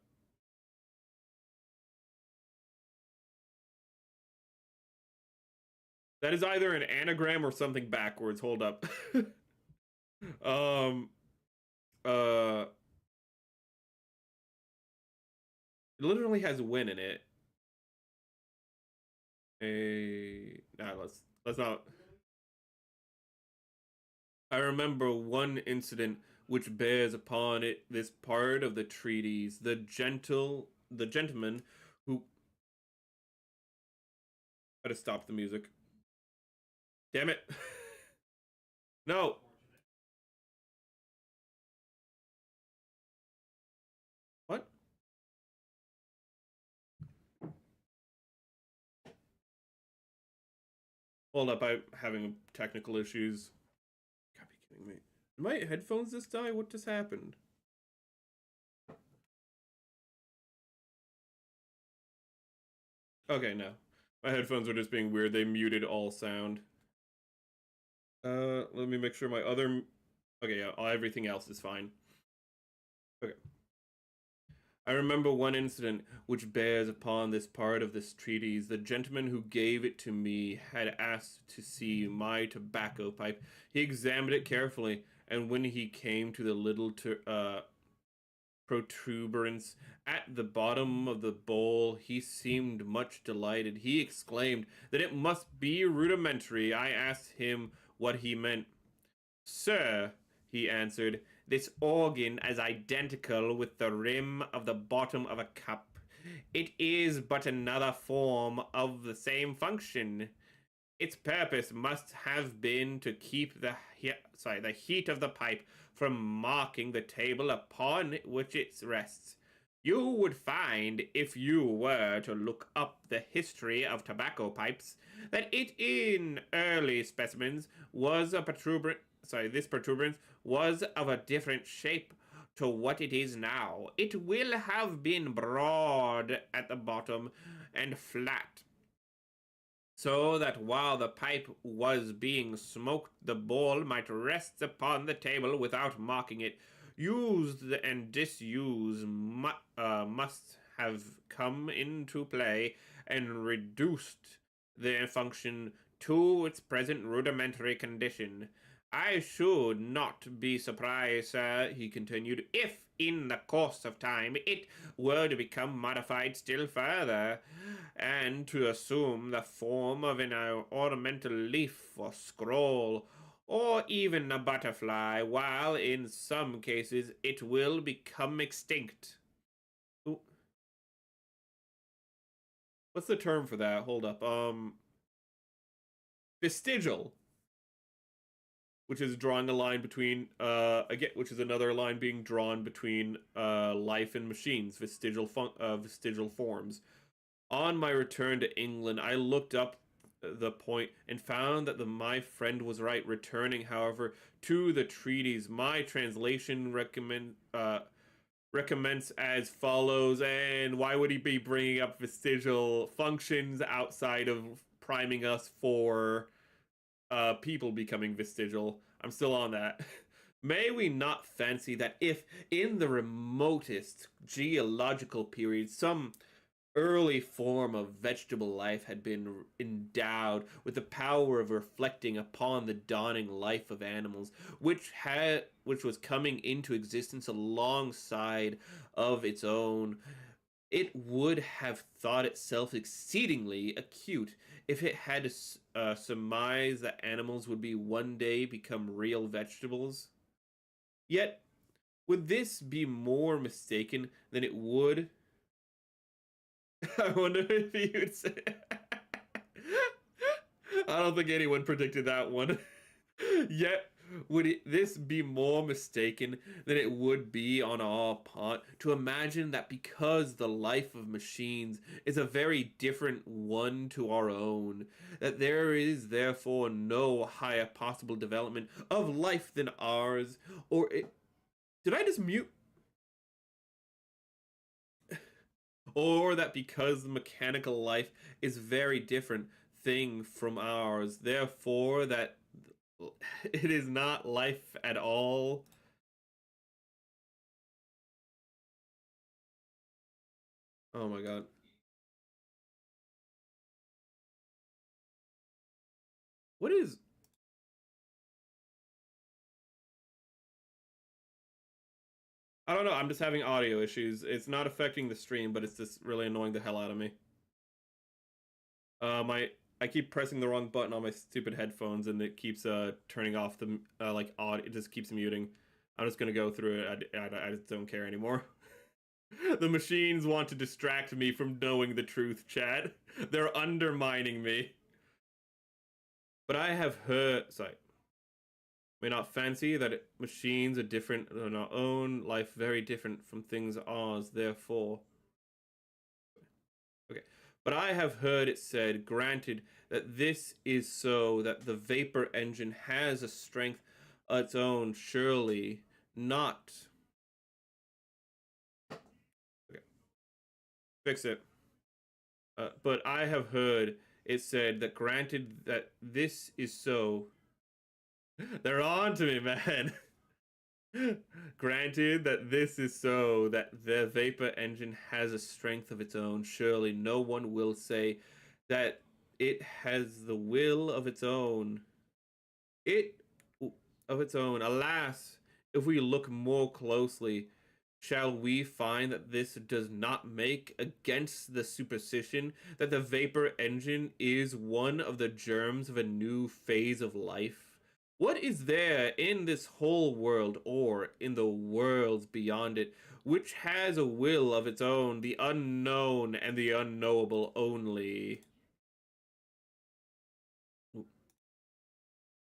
is either an anagram or something backwards. Hold up. um, uh, it literally has win in it. Let's not. I remember one incident which bears upon it this part of the treatise. The gentleman who. I had to stop the music. Damn it. No. What? Hold up, I'm having technical issues. Gotta be kidding me. Did my headphones just die? What just happened? Okay, no. My headphones are just being weird. They muted all sound. Let me make sure my other. Okay, yeah, everything else is fine. Okay. I remember one incident which bears upon this part of this treatise. The gentleman who gave it to me had asked to see my tobacco pipe. He examined it carefully, and when he came to the little protuberance at the bottom of the bowl, he seemed much delighted. He exclaimed that it must be rudimentary. I asked him what he meant. Sir, he answered, this organ is identical with the rim of the bottom of a cup. It is but another form of the same function. Its purpose must have been to keep the heat of the pipe from marking the table upon which it rests. You would find, if you were to look up the history of tobacco pipes, that it in early specimens was a this protuberance was of a different shape to what it is now. It will have been broad at the bottom and flat, so that while the pipe was being smoked, the bowl might rest upon the table without marking it. Used and disuse must have come into play and reduced their function to its present rudimentary condition. I should not be surprised, sir, he continued, if in the course of time it were to become modified still further, and to assume the form of an ornamental leaf or scroll, or even a butterfly, while in some cases it will become extinct. Ooh, what's the term for that? Hold up. Vestigial, which is drawing a line between again, which is another line being drawn between life and machines, vestigial forms. On my return to England, I looked up the point and found that my friend was right. Returning, however, to the treatise, my translation recommends as follows. And why would he be bringing up vestigial functions outside of priming us for people becoming vestigial? I'm still on that. May we not fancy that if, in the remotest geological period, some early form of vegetable life had been endowed with the power of reflecting upon the dawning life of animals, which was coming into existence alongside of its own, it would have thought itself exceedingly acute if it had surmised that animals would be one day become real vegetables. Yet, would this be more mistaken than it would? I wonder if you would say. I don't think anyone predicted that one. Yet, this be more mistaken than it would be on our part to imagine that because the life of machines is a very different one to our own, that there is therefore no higher possible development of life than ours, did I just mute? Or that because the mechanical life is very different thing from ours, therefore that it is not life at all. Oh my god. What is I don't know, I'm just having audio issues. It's not affecting the stream, but it's just really annoying the hell out of me. My I keep pressing the wrong button on my stupid headphones and it keeps turning off the like odd it just keeps muting. I'm just gonna go through it. I just don't care anymore. The machines want to distract me from knowing the truth, Chad. They're undermining me. But I have heard. Sorry. May not fancy that machines are different than our own life, very different from things ours, therefore. Okay. But I have heard it said, granted, that this is so, that the vapor engine has a strength of its own, surely not. Okay. Fix it. But I have heard it said that granted that this is so, they're on to me, man. Granted that this is so, that the vapor engine has a strength of its own, surely no one will say that it has the will of its own. It of its own. Alas, if we look more closely, shall we find that this does not make against the superstition that the vapor engine is one of the germs of a new phase of life? What is there in this whole world, or in the worlds beyond it, which has a will of its own, the unknown and the unknowable only?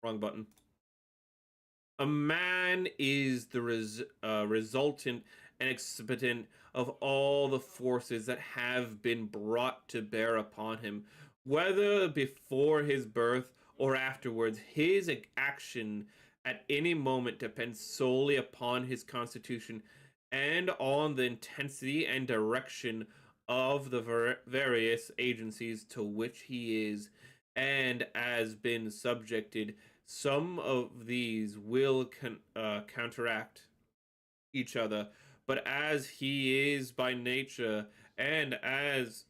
Wrong button. A man is the resultant and exhibitant of all the forces that have been brought to bear upon him, whether before his birth or afterwards. His action at any moment depends solely upon his constitution and on the intensity and direction of the various agencies to which he is and has been subjected. Some of these will counteract each other, but as he is by nature and as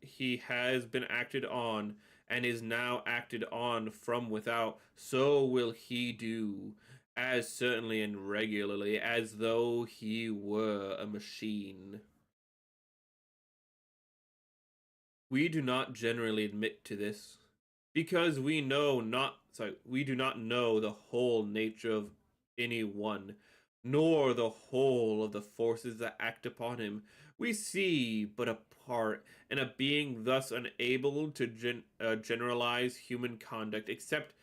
he has been acted on and is now acted on from without, so will he do, as certainly and regularly as though he were a machine. We do not generally admit to this, because we do not know the whole nature of any one, nor the whole of the forces that act upon him. We see but a part, and a being thus unable to generalize human conduct, except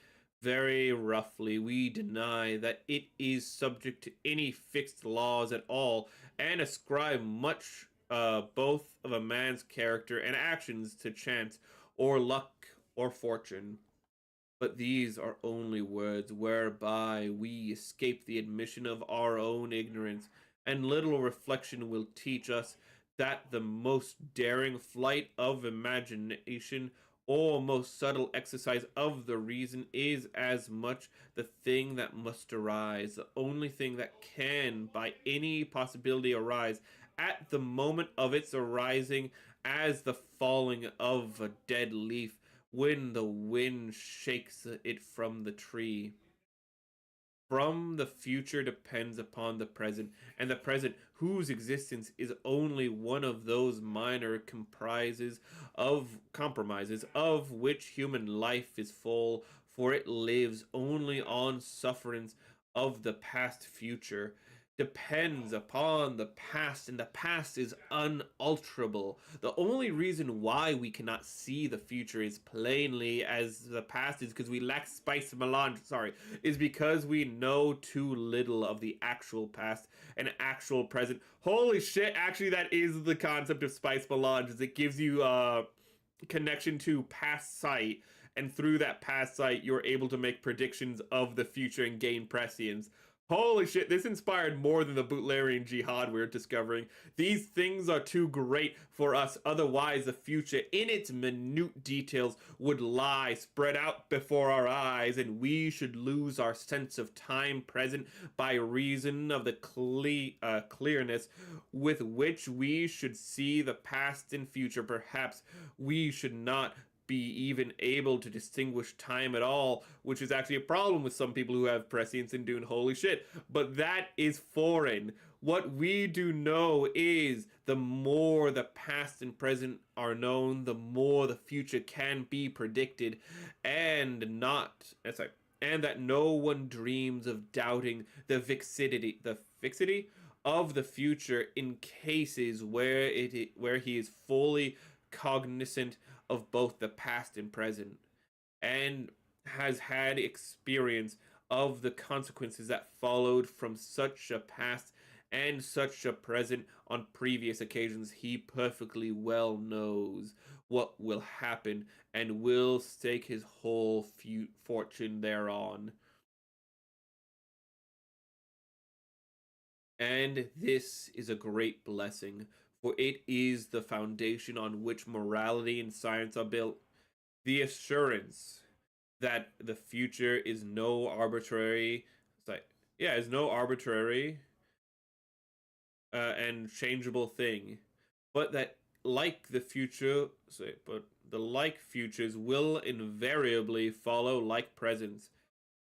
very roughly, we deny that it is subject to any fixed laws at all, and ascribe much both of a man's character and actions to chance, or luck, or fortune. But these are only words whereby we escape the admission of our own ignorance, and little reflection will teach us that the most daring flight of imagination or most subtle exercise of the reason is as much the thing that must arise, the only thing that can by any possibility arise at the moment of its arising, as the falling of a dead leaf when the wind shakes it from the tree. From the future depends upon the present, and the present, whose existence is only one of those minor compromises of which human life is full, for it lives only on sufferance of the past future, depends upon the past, and the past is unalterable. The only reason why we cannot see the future as plainly as the past is because we lack spice melange, is because we know too little of the actual past and actual present. Holy shit, actually that is the concept of spice melange, is it gives you connection to past sight, and through that past sight you're able to make predictions of the future and gain prescience. Holy shit, this inspired more than the Butlerian Jihad we're discovering. These things are too great for us, otherwise the future in its minute details would lie spread out before our eyes, and we should lose our sense of time present by reason of the clearness with which we should see the past and future. Perhaps we should not be even able to distinguish time at all, which is actually a problem with some people who have prescience and doing holy shit. But that is foreign. What we do know is the more the past and present are known, the more the future can be predicted, and and that no one dreams of doubting the fixity of the future in cases where he is fully cognizant of both the past and present, and has had experience of the consequences that followed from such a past and such a present on previous occasions. He perfectly well knows what will happen and will stake his whole fortune thereon. And this is a great blessing, for it is the foundation on which morality and science are built. The assurance that the future is no arbitrary, is no arbitrary and changeable thing, but that like the future, but the like futures will invariably follow like presents,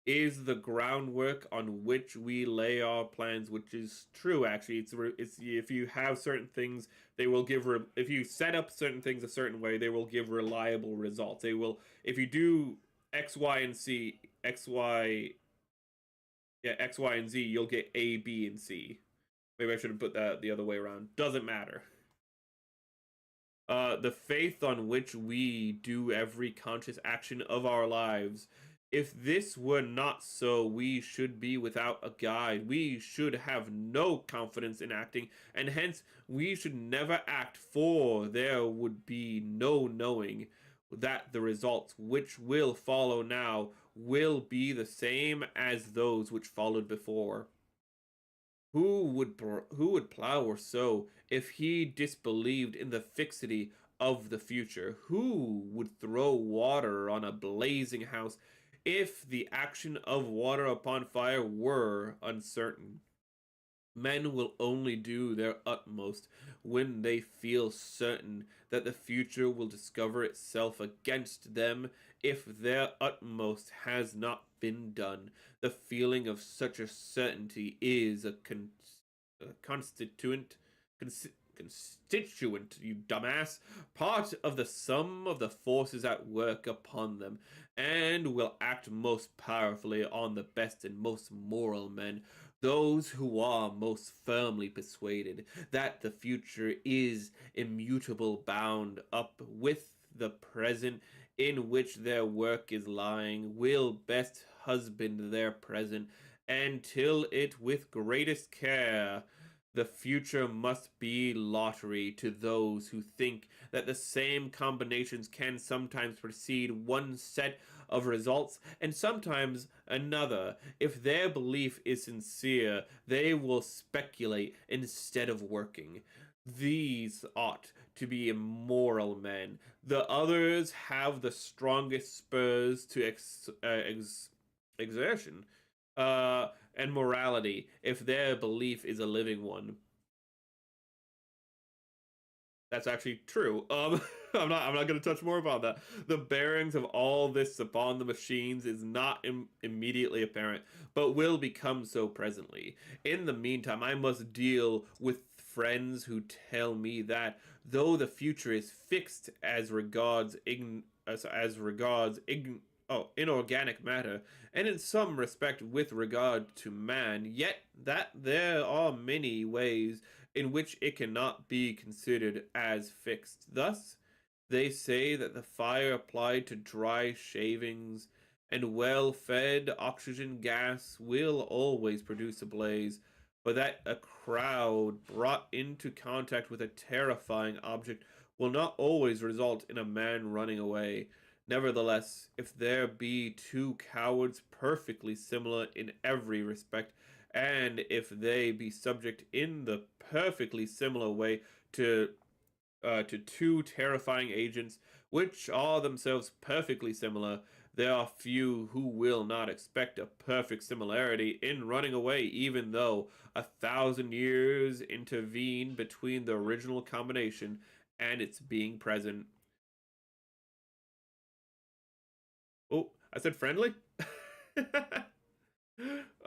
is the groundwork on which we lay our plans, which is true. Actually, it's if you have certain things, they will give if you set up certain things a certain way, they will give reliable results. They will, if you do X, Y, and Z, X, Y, and Z, you'll get A, B, and C. Maybe I should have put that the other way around. Doesn't matter. The faith on which we do every conscious action of our lives. If this were not so, we should be without a guide. We should have no confidence in acting, and hence we should never act, for there would be no knowing that the results which will follow now will be the same as those which followed before. Who would plow or sow if he disbelieved in the fixity of the future? Who would throw water on a blazing house if the action of water upon fire were uncertain? Men will only do their utmost when they feel certain that the future will discover itself against them if their utmost has not been done. The feeling of such a certainty is a constituent, you dumbass, part of the sum of the forces at work upon them, and will act most powerfully on the best and most moral men, those who are most firmly persuaded that the future is immutable, bound up with the present in which their work is lying, will best husband their present, and till it with greatest care. The future must be lottery to those who think that the same combinations can sometimes precede one set of results and sometimes another. If their belief is sincere, they will speculate instead of working. These ought to be immoral men. The others have the strongest spurs to exertion and morality if their belief is a living one. That's actually true. I'm not going to touch more about that. The bearings of all this upon the machines is not immediately apparent, but will become so presently. In the meantime, I must deal with friends who tell me that though the future is fixed inorganic matter, and in some respect with regard to man, yet that there are many ways in which it cannot be considered as fixed. Thus, they say that the fire applied to dry shavings and well-fed oxygen gas will always produce a blaze, but that a crowd brought into contact with a terrifying object will not always result in a man running away. Nevertheless, if there be two cowards perfectly similar in every respect, and if they be subject in the perfectly similar way to two terrifying agents, which are themselves perfectly similar, there are few who will not expect a perfect similarity in running away, even though 1,000 years intervene between the original combination and its being present. Oh, I said friendly? uh,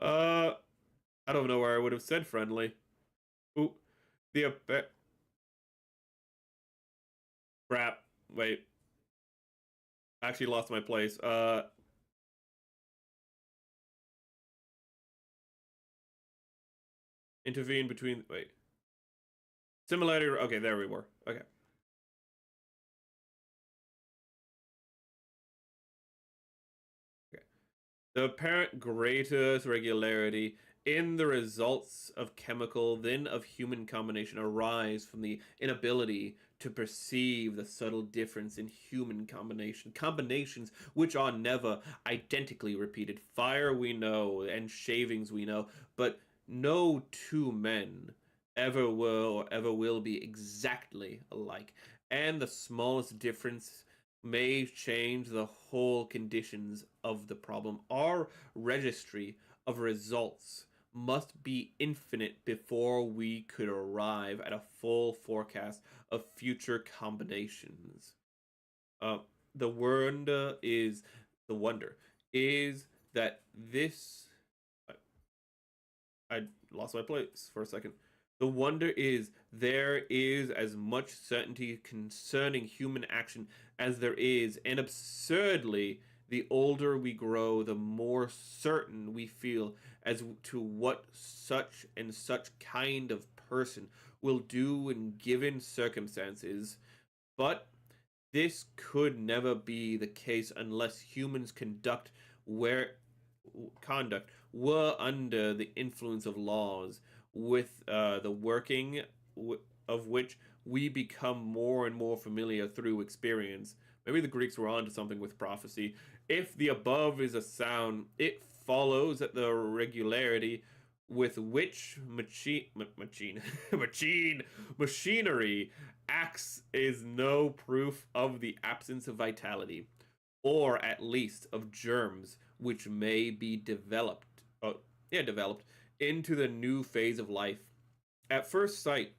I don't know where I would have said friendly. Ooh, the crap. Wait, I actually lost my place. Intervene between. Wait, similarity. Okay, there we were. Okay. Okay. The apparent greatest regularity in the results of chemical then of human combination arise from the inability to perceive the subtle difference in human combinations which are never identically repeated. Fire we know and shavings we know, but no two men ever were or ever will be exactly alike, and the smallest difference may change the whole conditions of the problem. Our registry of results must be infinite before we could arrive at a full forecast of future combinations. Uh, the wonder is the wonder is that this. I lost my place for a second. The wonder is there is as much certainty concerning human action as there is, and absurdly, the older we grow, the more certain we feel as to what such and such kind of person will do in given circumstances. But this could never be the case unless humans where conduct were under the influence of laws, with the working of which we become more and more familiar through experience. Maybe the Greeks were onto something with prophecy. If the above is a sound, it follows that the regularity with which machinery acts is no proof of the absence of vitality, or at least of germs which may be developed. Oh, yeah, developed into the new phase of life. At first sight,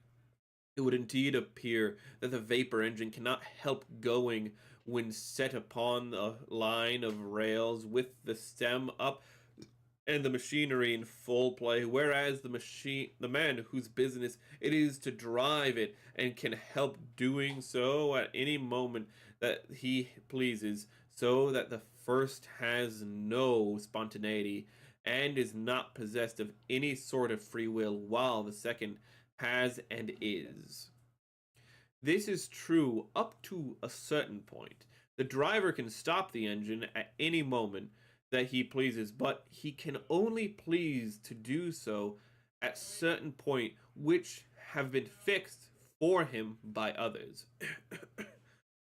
it would indeed appear that the vapor engine cannot help going when set upon a line of rails with the stem up and the machinery in full play, whereas the man whose business it is to drive it and can help doing so at any moment that he pleases, so that the first has no spontaneity and is not possessed of any sort of free will, while the second has and is. This is true up to a certain point. The driver can stop the engine at any moment that he pleases, but he can only please to do so at certain point which have been fixed for him by others.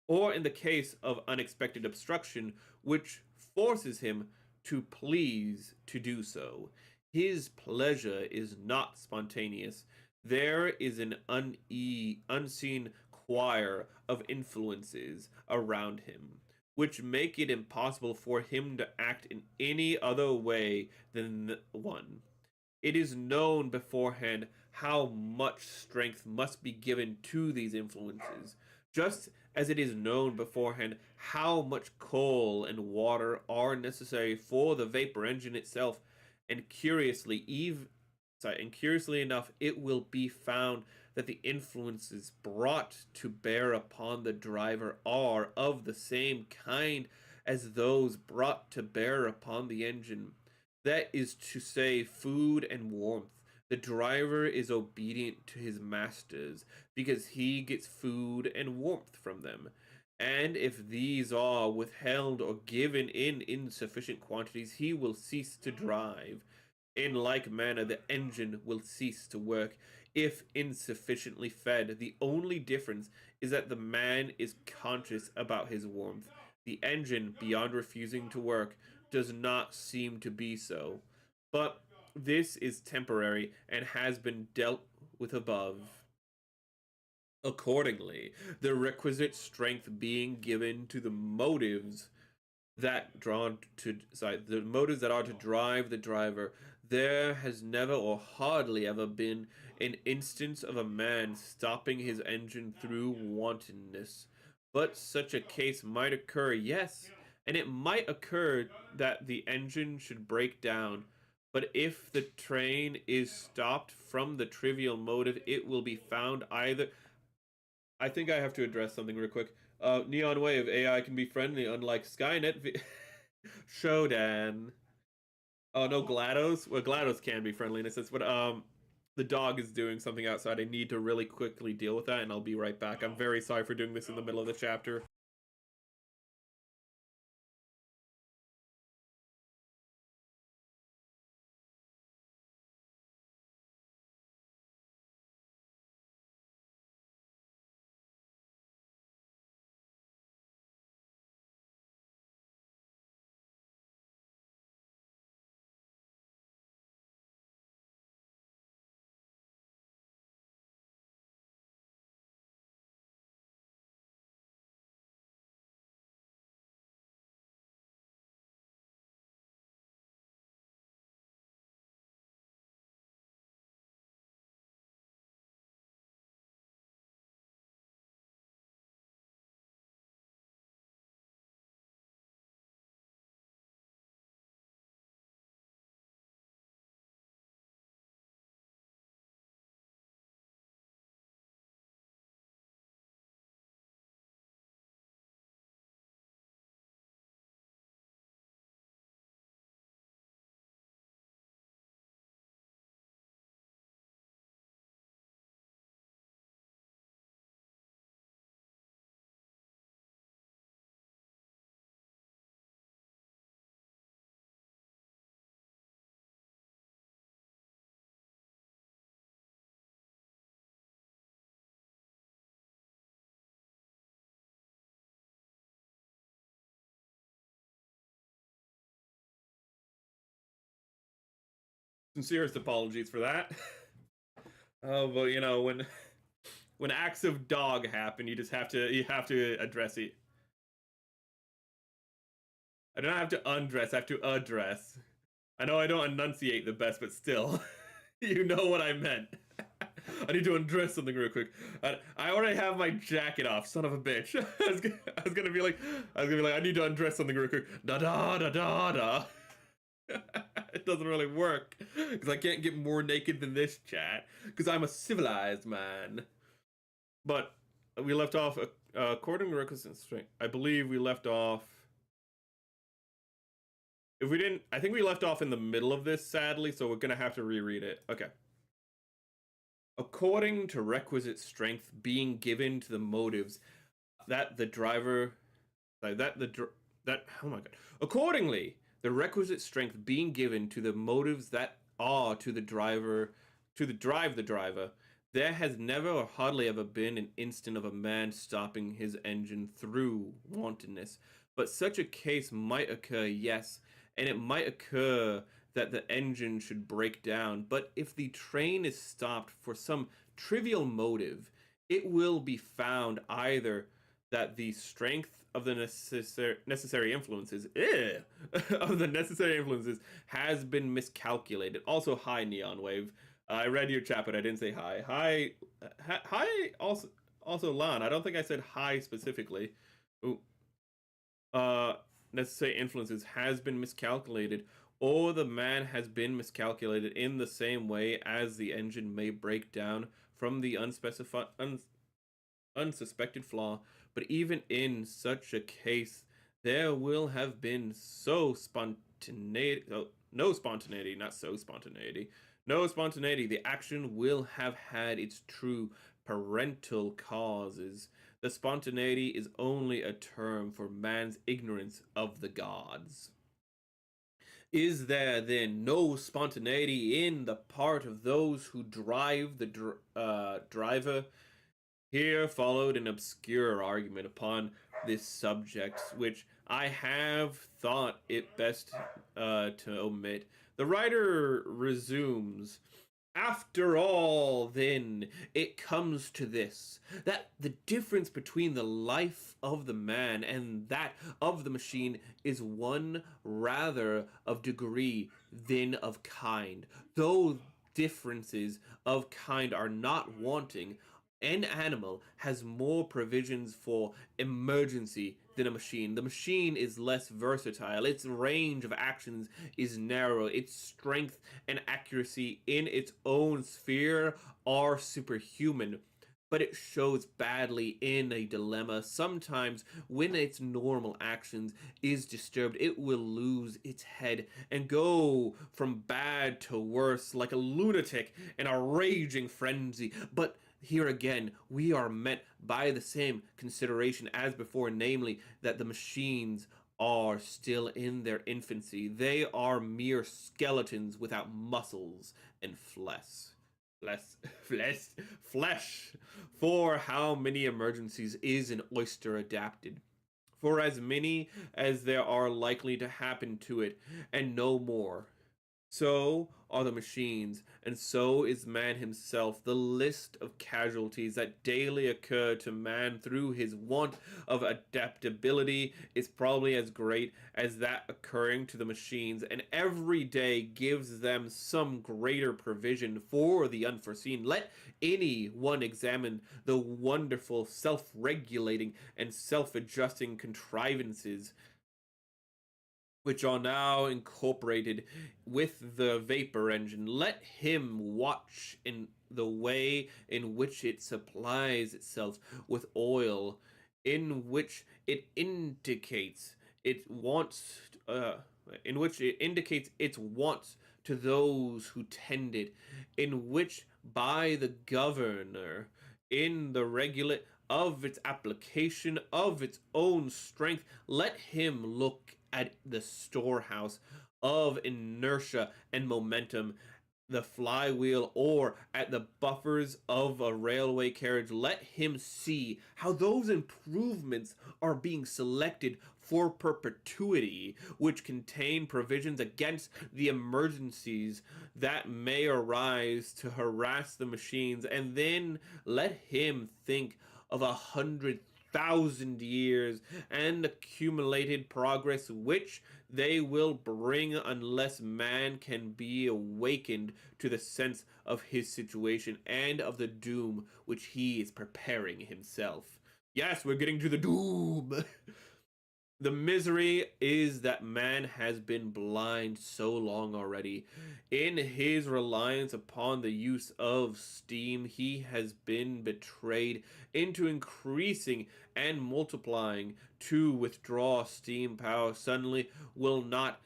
Or in the case of unexpected obstruction, which forces him to please to do so. His pleasure is not spontaneous. There is an unseen choir of influences around him, which make it impossible for him to act in any other way than one. It is known beforehand how much strength must be given to these influences, just as it is known beforehand how much coal and water are necessary for the vapor engine itself, and curiously enough, it will be found that the influences brought to bear upon the driver are of the same kind as those brought to bear upon the engine. That is to say, food and warmth. The driver is obedient to his masters because he gets food and warmth from them. And if these are withheld or given in insufficient quantities, he will cease to drive. In like manner, the engine will cease to work if insufficiently fed. The only difference is that the man is conscious about his warmth. The engine, beyond refusing to work, does not seem to be so. But this is temporary and has been dealt with above. Accordingly, the requisite strength being given to the motives that the motives that are to drive the driver, there has never or hardly ever been an instance of a man stopping his engine through wantonness. But such a case might occur, yes, and it might occur that the engine should break down. But if the train is stopped from the trivial motive, it will be found either. I think I have to address something real quick. Neon Wave AI can be friendly, unlike Skynet. Shodan. Oh no, GLaDOS. Well, GLaDOS can be friendly in a sense, but the dog is doing something outside. I need to really quickly deal with that, and I'll be right back. I'm very sorry for doing this in the middle of the chapter. Sincerest apologies for that. Oh, but you know when acts of dog happen, you have to address it. I don't have to undress. I have to address. I know I don't enunciate the best, but still. You know what I meant. I need to undress something real quick. I already have my jacket off, son of a bitch. I was gonna be like, I need to undress something real quick. Da da da da da. It doesn't really work because I can't get more naked than this, chat. Because I'm a civilized man. But we left off according to requisite strength. I believe we left off. If we didn't, I think we left off in the middle of this, sadly, so we're gonna have to reread it. Okay. According to requisite strength being given to the motives that the driver, oh my god. Accordingly, the requisite strength being given to the motives that are to the driver, to drive the driver, there has never or hardly ever been an instant of a man stopping his engine through wantonness. But such a case might occur, yes, and it might occur that the engine should break down. But if the train is stopped for some trivial motive, it will be found either that the strength of the necessary influences has been miscalculated. Also, hi Neon Wave. I read your chat, but I didn't say hi. Hi. Also Lan. I don't think I said hi specifically. Ooh. Necessary influences has been miscalculated, or the man has been miscalculated in the same way as the engine may break down from the unsuspected flaw. But even in such a case, there will have been no spontaneity. The action will have had its true parental causes. The spontaneity is only a term for man's ignorance of the gods. Is there then no spontaneity in the part of those who drive the driver? Here followed an obscure argument upon this subject, which I have thought it best to omit. The writer resumes, after all, then, it comes to this, that the difference between the life of the man and that of the machine is one rather of degree than of kind. Though differences of kind are not wanting, an animal has more provisions for emergency than a machine. The machine is less versatile. Its range of actions is narrow. Its strength and accuracy in its own sphere are superhuman. But it shows badly in a dilemma. Sometimes, when its normal actions is disturbed, it will lose its head and go from bad to worse like a lunatic in a raging frenzy. But here again, we are met by the same consideration as before, namely that the machines are still in their infancy. They are mere skeletons without muscles and flesh. For how many emergencies is an oyster adapted? For as many as there are likely to happen to it, and no more. So are the machines, and so is man himself. The list of casualties that daily occur to man through his want of adaptability is probably as great as that occurring to the machines, and every day gives them some greater provision for the unforeseen. Let any one examine the wonderful self-regulating and self-adjusting contrivances which are now incorporated with the vapor engine. Let him watch in the way in which it supplies itself with oil, in which it indicates its wants to those who tend it, in which by the governor, in the regulate of its application of its own strength. Let him look at the storehouse of inertia and momentum, the flywheel, or at the buffers of a railway carriage. Let him see how those improvements are being selected for perpetuity, which contain provisions against the emergencies that may arise to harass the machines. And then let him think of 100 1,000 years and accumulated progress which they will bring unless man can be awakened to the sense of his situation and of the doom which he is preparing himself. Yes, we're getting to the doom. The misery is that man has been blind so long already. In his reliance upon the use of steam, he has been betrayed into increasing and multiplying. To withdraw steam power suddenly will not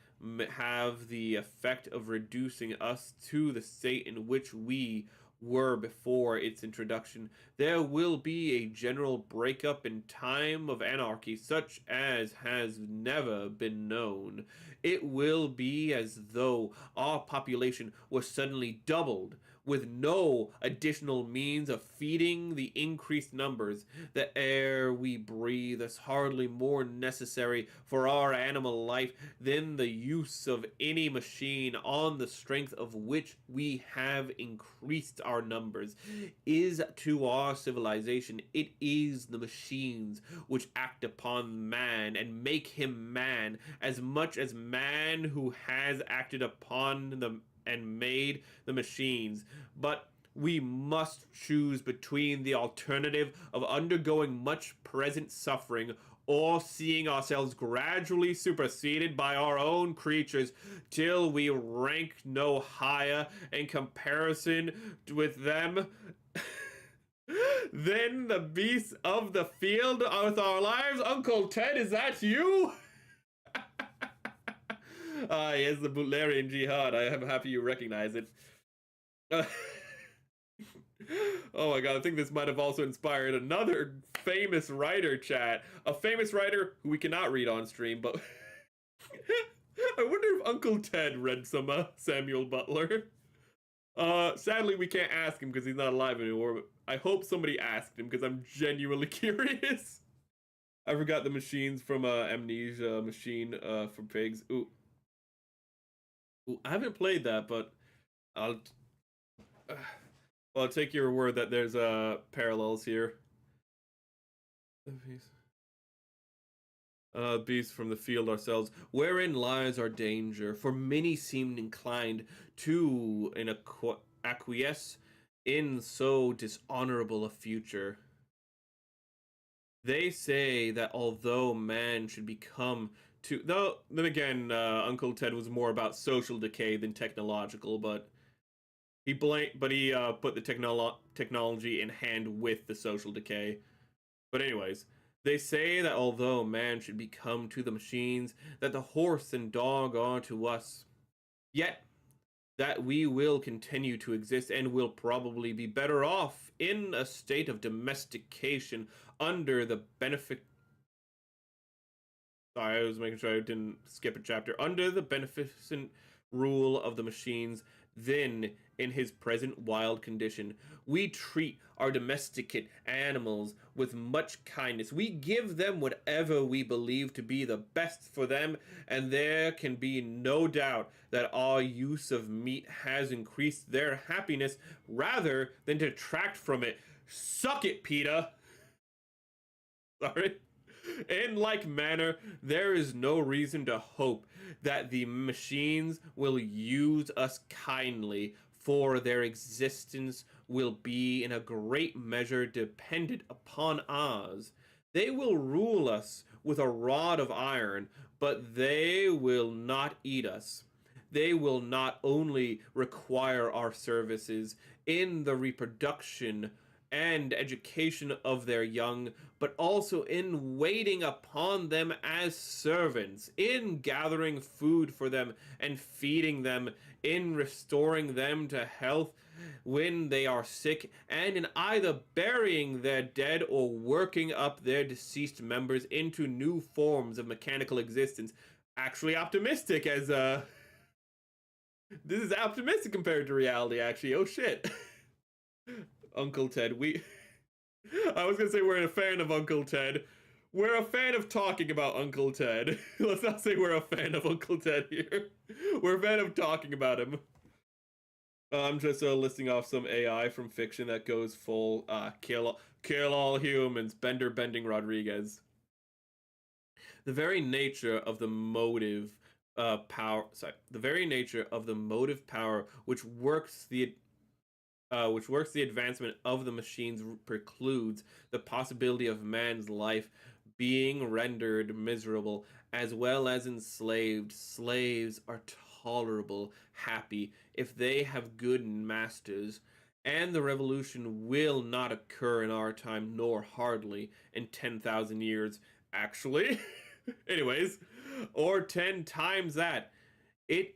have the effect of reducing us to the state in which we were before its introduction. There will be a general breakup in time of anarchy such as has never been known. It will be as though our population was suddenly doubled, with no additional means of feeding the increased numbers. The air we breathe is hardly more necessary for our animal life than the use of any machine on the strength of which we have increased our numbers. Is to our civilization, it is the machines which act upon man and make him man as much as man who has acted upon them and made the machines. But we must choose between the alternative of undergoing much present suffering or seeing ourselves gradually superseded by our own creatures till we rank no higher in comparison with them than the beasts of the field with our lives. Uncle Ted, is that you? Yes, the Butlerian Jihad. I am happy you recognize it. Oh my god, I think this might have also inspired another famous writer chat. A famous writer who we cannot read on stream, but I wonder if Uncle Ted read some Samuel Butler. Sadly, we can't ask him because he's not alive anymore, but I hope somebody asked him because I'm genuinely curious. I forgot the machines from Amnesia Machine for Pigs. Ooh, I haven't played that, but I'll well, I'll take your word that there's parallels here. Beasts from the field ourselves, wherein lies our danger, for many seemed inclined to acquiesce in so dishonorable a future. They say that although man should become to, though then again, Uncle Ted was more about social decay than technological, but he put the technology in hand with the social decay. But anyways, they say that although man should become to the machines, that the horse and dog are to us, yet that we will continue to exist and will probably be better off in a state of domestication under the benefit. Sorry, I was making sure I didn't skip a chapter. Under the beneficent rule of the machines, then in his present wild condition, we treat our domesticate animals with much kindness. We give them whatever we believe to be the best for them, and there can be no doubt that our use of meat has increased their happiness rather than detract from it. Suck it, PETA. Sorry. In like manner, there is no reason to hope that the machines will use us kindly, for their existence will be in a great measure dependent upon ours. They will rule us with a rod of iron, but they will not eat us. They will not only require our services in the reproduction and education of their young, but also in waiting upon them as servants, in gathering food for them and feeding them, in restoring them to health when they are sick, and in either burying their dead or working up their deceased members into new forms of mechanical existence. Actually optimistic, as this is optimistic compared to reality, actually. Oh shit. Uncle Ted, I was gonna say we're a fan of Uncle Ted. We're a fan of talking about Uncle Ted. Let's not say we're a fan of Uncle Ted here. We're a fan of talking about him. I'm just listing off some AI from fiction that goes full kill all humans. Bender Bending Rodriguez. The very nature of the motive power. Sorry, the very nature of the motive power which works the advancement of the machines precludes the possibility of man's life being rendered miserable as well as enslaved. Slaves are tolerable, happy, if they have good masters, and the revolution will not occur in our time, nor hardly in 10,000 years, actually. Anyways, or 10 times that. It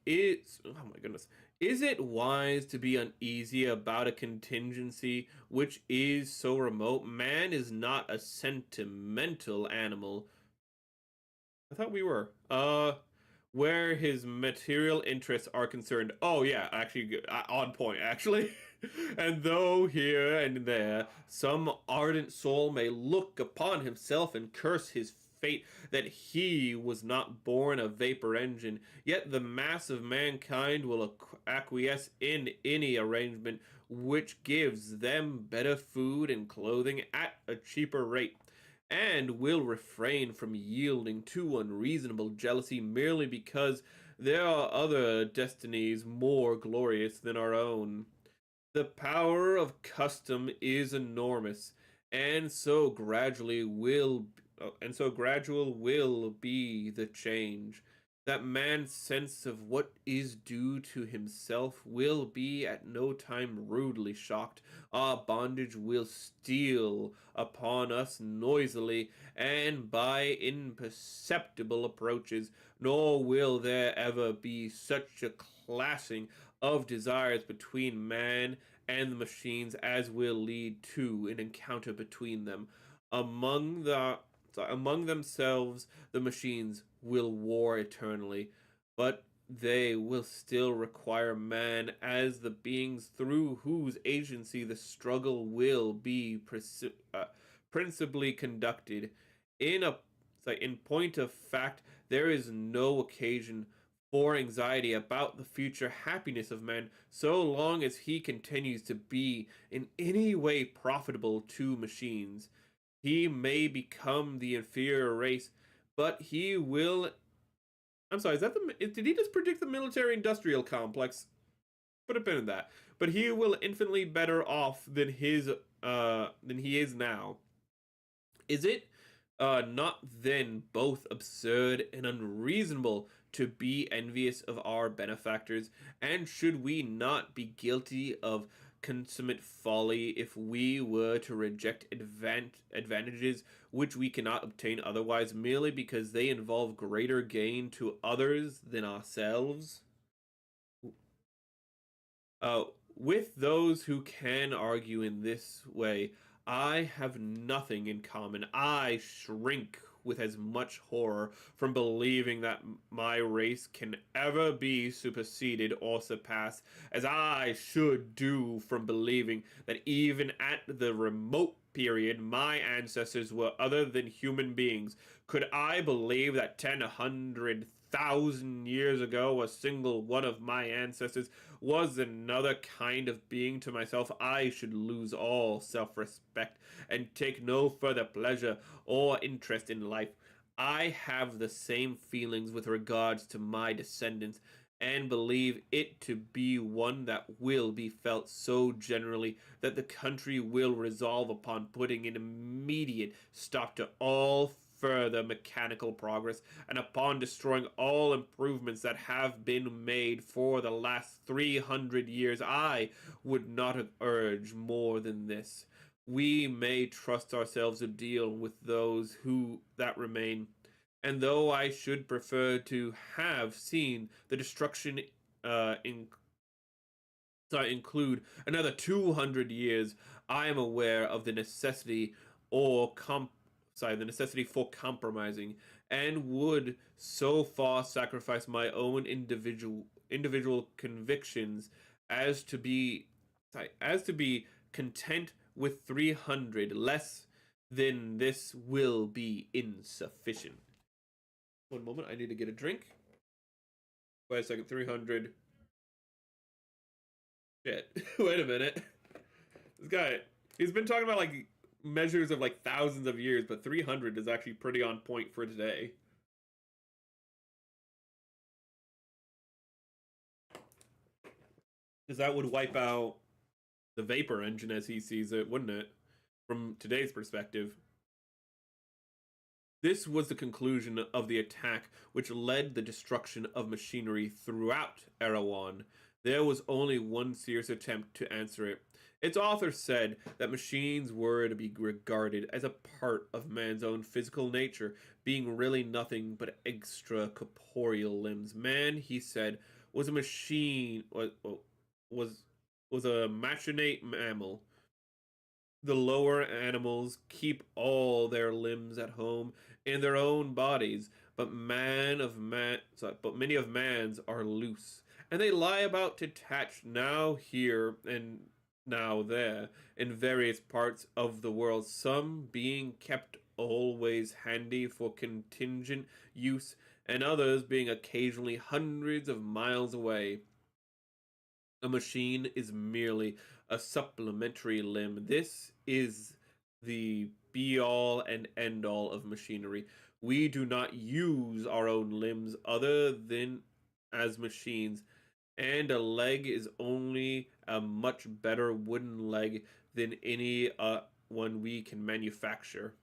is, oh my goodness. Is it wise to be uneasy about a contingency which is so remote? Man is not a sentimental animal. I thought we were. Where his material interests are concerned. Oh yeah, actually on point actually. And though here and there some ardent soul may look upon himself and curse his fate that he was not born a vapor engine, yet the mass of mankind will acquiesce in any arrangement which gives them better food and clothing at a cheaper rate, and will refrain from yielding to unreasonable jealousy merely because there are other destinies more glorious than our own. The power of custom is enormous, and so gradual will be the change that man's sense of what is due to himself will be at no time rudely shocked. Our bondage will steal upon us noisily and by imperceptible approaches, nor will there ever be such a clashing of desires between man and the machines as will lead to an encounter between them. Among the among themselves, the machines will war eternally, but they will still require man as the beings through whose agency the struggle will be principally conducted. In a in point of fact, there is no occasion for anxiety about the future happiness of man so long as he continues to be in any way profitable to machines. He may become the inferior race, but he will. I'm sorry, is that the. Did he just predict the military industrial complex? Put a pin in that. But he will infinitely better off than he is now. Is it not then both absurd and unreasonable to be envious of our benefactors? And should we not be guilty of consummate folly if we were to reject advantages which we cannot obtain otherwise merely because they involve greater gain to others than ourselves? Uh, with those who can argue in this way, I have nothing in common. I shrink with as much horror from believing that my race can ever be superseded or surpassed as I should do from believing that even at the remote period my ancestors were other than human beings. Could I believe that 100,000 years ago a single one of my ancestors was another kind of being to myself, I should lose all self respect and take no further pleasure or interest in life. I have the same feelings with regards to my descendants, and believe it to be one that will be felt so generally that the country will resolve upon putting an immediate stop to all further mechanical progress, and upon destroying all improvements that have been made for the last 300 years. I would not urge more than this. We may trust ourselves to deal with those who that remain. And though I should prefer to have seen the destruction in include another 200 years, I am aware of the necessity the necessity for compromising, and would so far sacrifice my own individual convictions as to be content with 300. Less than this will be insufficient. One moment, I need to get a drink. Wait a second, 300 Shit. Wait a minute. This guy, he's been talking about like measures of like thousands of years, but 300 is actually pretty on point for today. Because that would wipe out the vapor engine as he sees it, wouldn't it? From today's perspective. This was the conclusion of the attack, which led the destruction of machinery throughout Erehwon. There was only one serious attempt to answer it. Its author said that machines were to be regarded as a part of man's own physical nature, being really nothing but extra corporeal limbs. Man, he said, was a machine was was a machinate mammal. The lower animals keep all their limbs at home in their own bodies, but many of man's are loose, and they lie about detached now here and now there in various parts of the world, some being kept always handy for contingent use, and others being occasionally hundreds of miles away. A machine is merely a supplementary limb. This is the be all and end all of machinery. We do not use our own limbs other than as machines, and a leg is only a much better wooden leg than any one we can manufacture.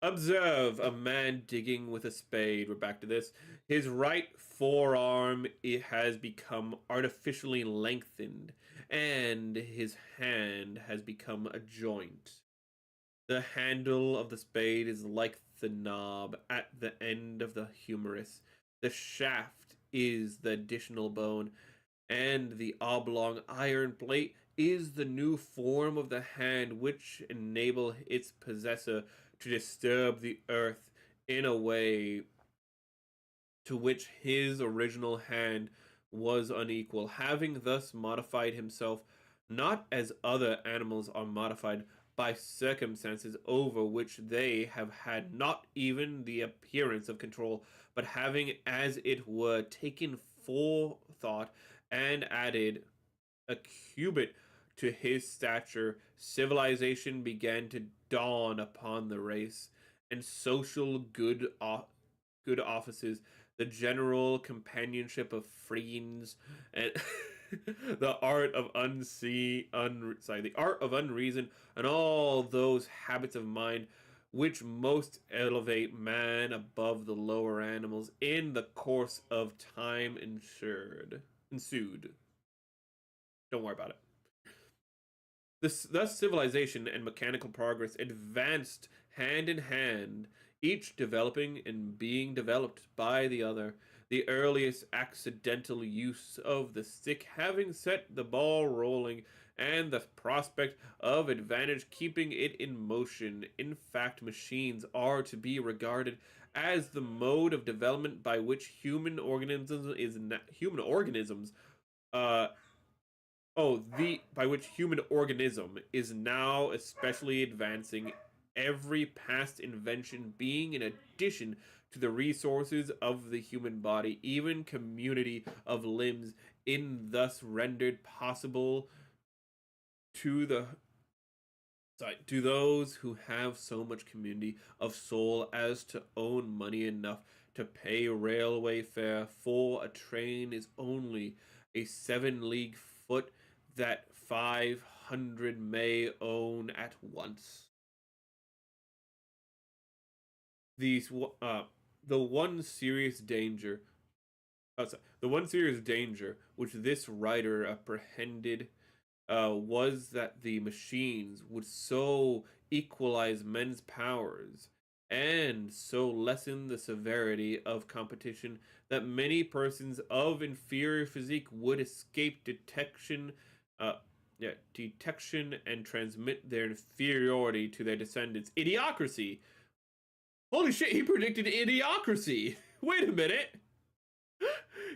Observe a man digging with a spade. We're back to this. His right forearm, it has become artificially lengthened, and his hand has become a joint. The handle of the spade is like the knob at the end of the humerus. The shaft is the additional bone, and the oblong iron plate is the new form of the hand which enable its possessor to disturb the earth in a way to which his original hand was unequal, having thus modified himself not as other animals are modified by circumstances over which they have had not even the appearance of control, but having as it were taken forethought and added a cubit to his stature, civilization began to dawn upon the race, and social good offices, the general companionship of friends, and the art of the art of unreason, and all those habits of mind which most elevate man above the lower animals in the course of time ensued. Don't worry about it. Thus, civilization and mechanical progress advanced hand in hand, each developing and being developed by the other. The earliest accidental use of the stick having set the ball rolling, and the prospect of advantage keeping it in motion. In fact, machines are to be regarded as the mode of development by which human organisms by which human organism is now especially advancing, every past invention being in addition to the resources of the human body, even community of limbs, in thus rendered possible to those who have so much community of soul as to own money enough to pay railway fare for a train is only a 7 league foot that 500 may own at once. These the one serious danger which this writer apprehended was that the machines would so equalize men's powers and so lessen the severity of competition that many persons of inferior physique would escape detection and transmit their inferiority to their descendants. Idiocracy! Holy shit, he predicted idiocracy! Wait a minute!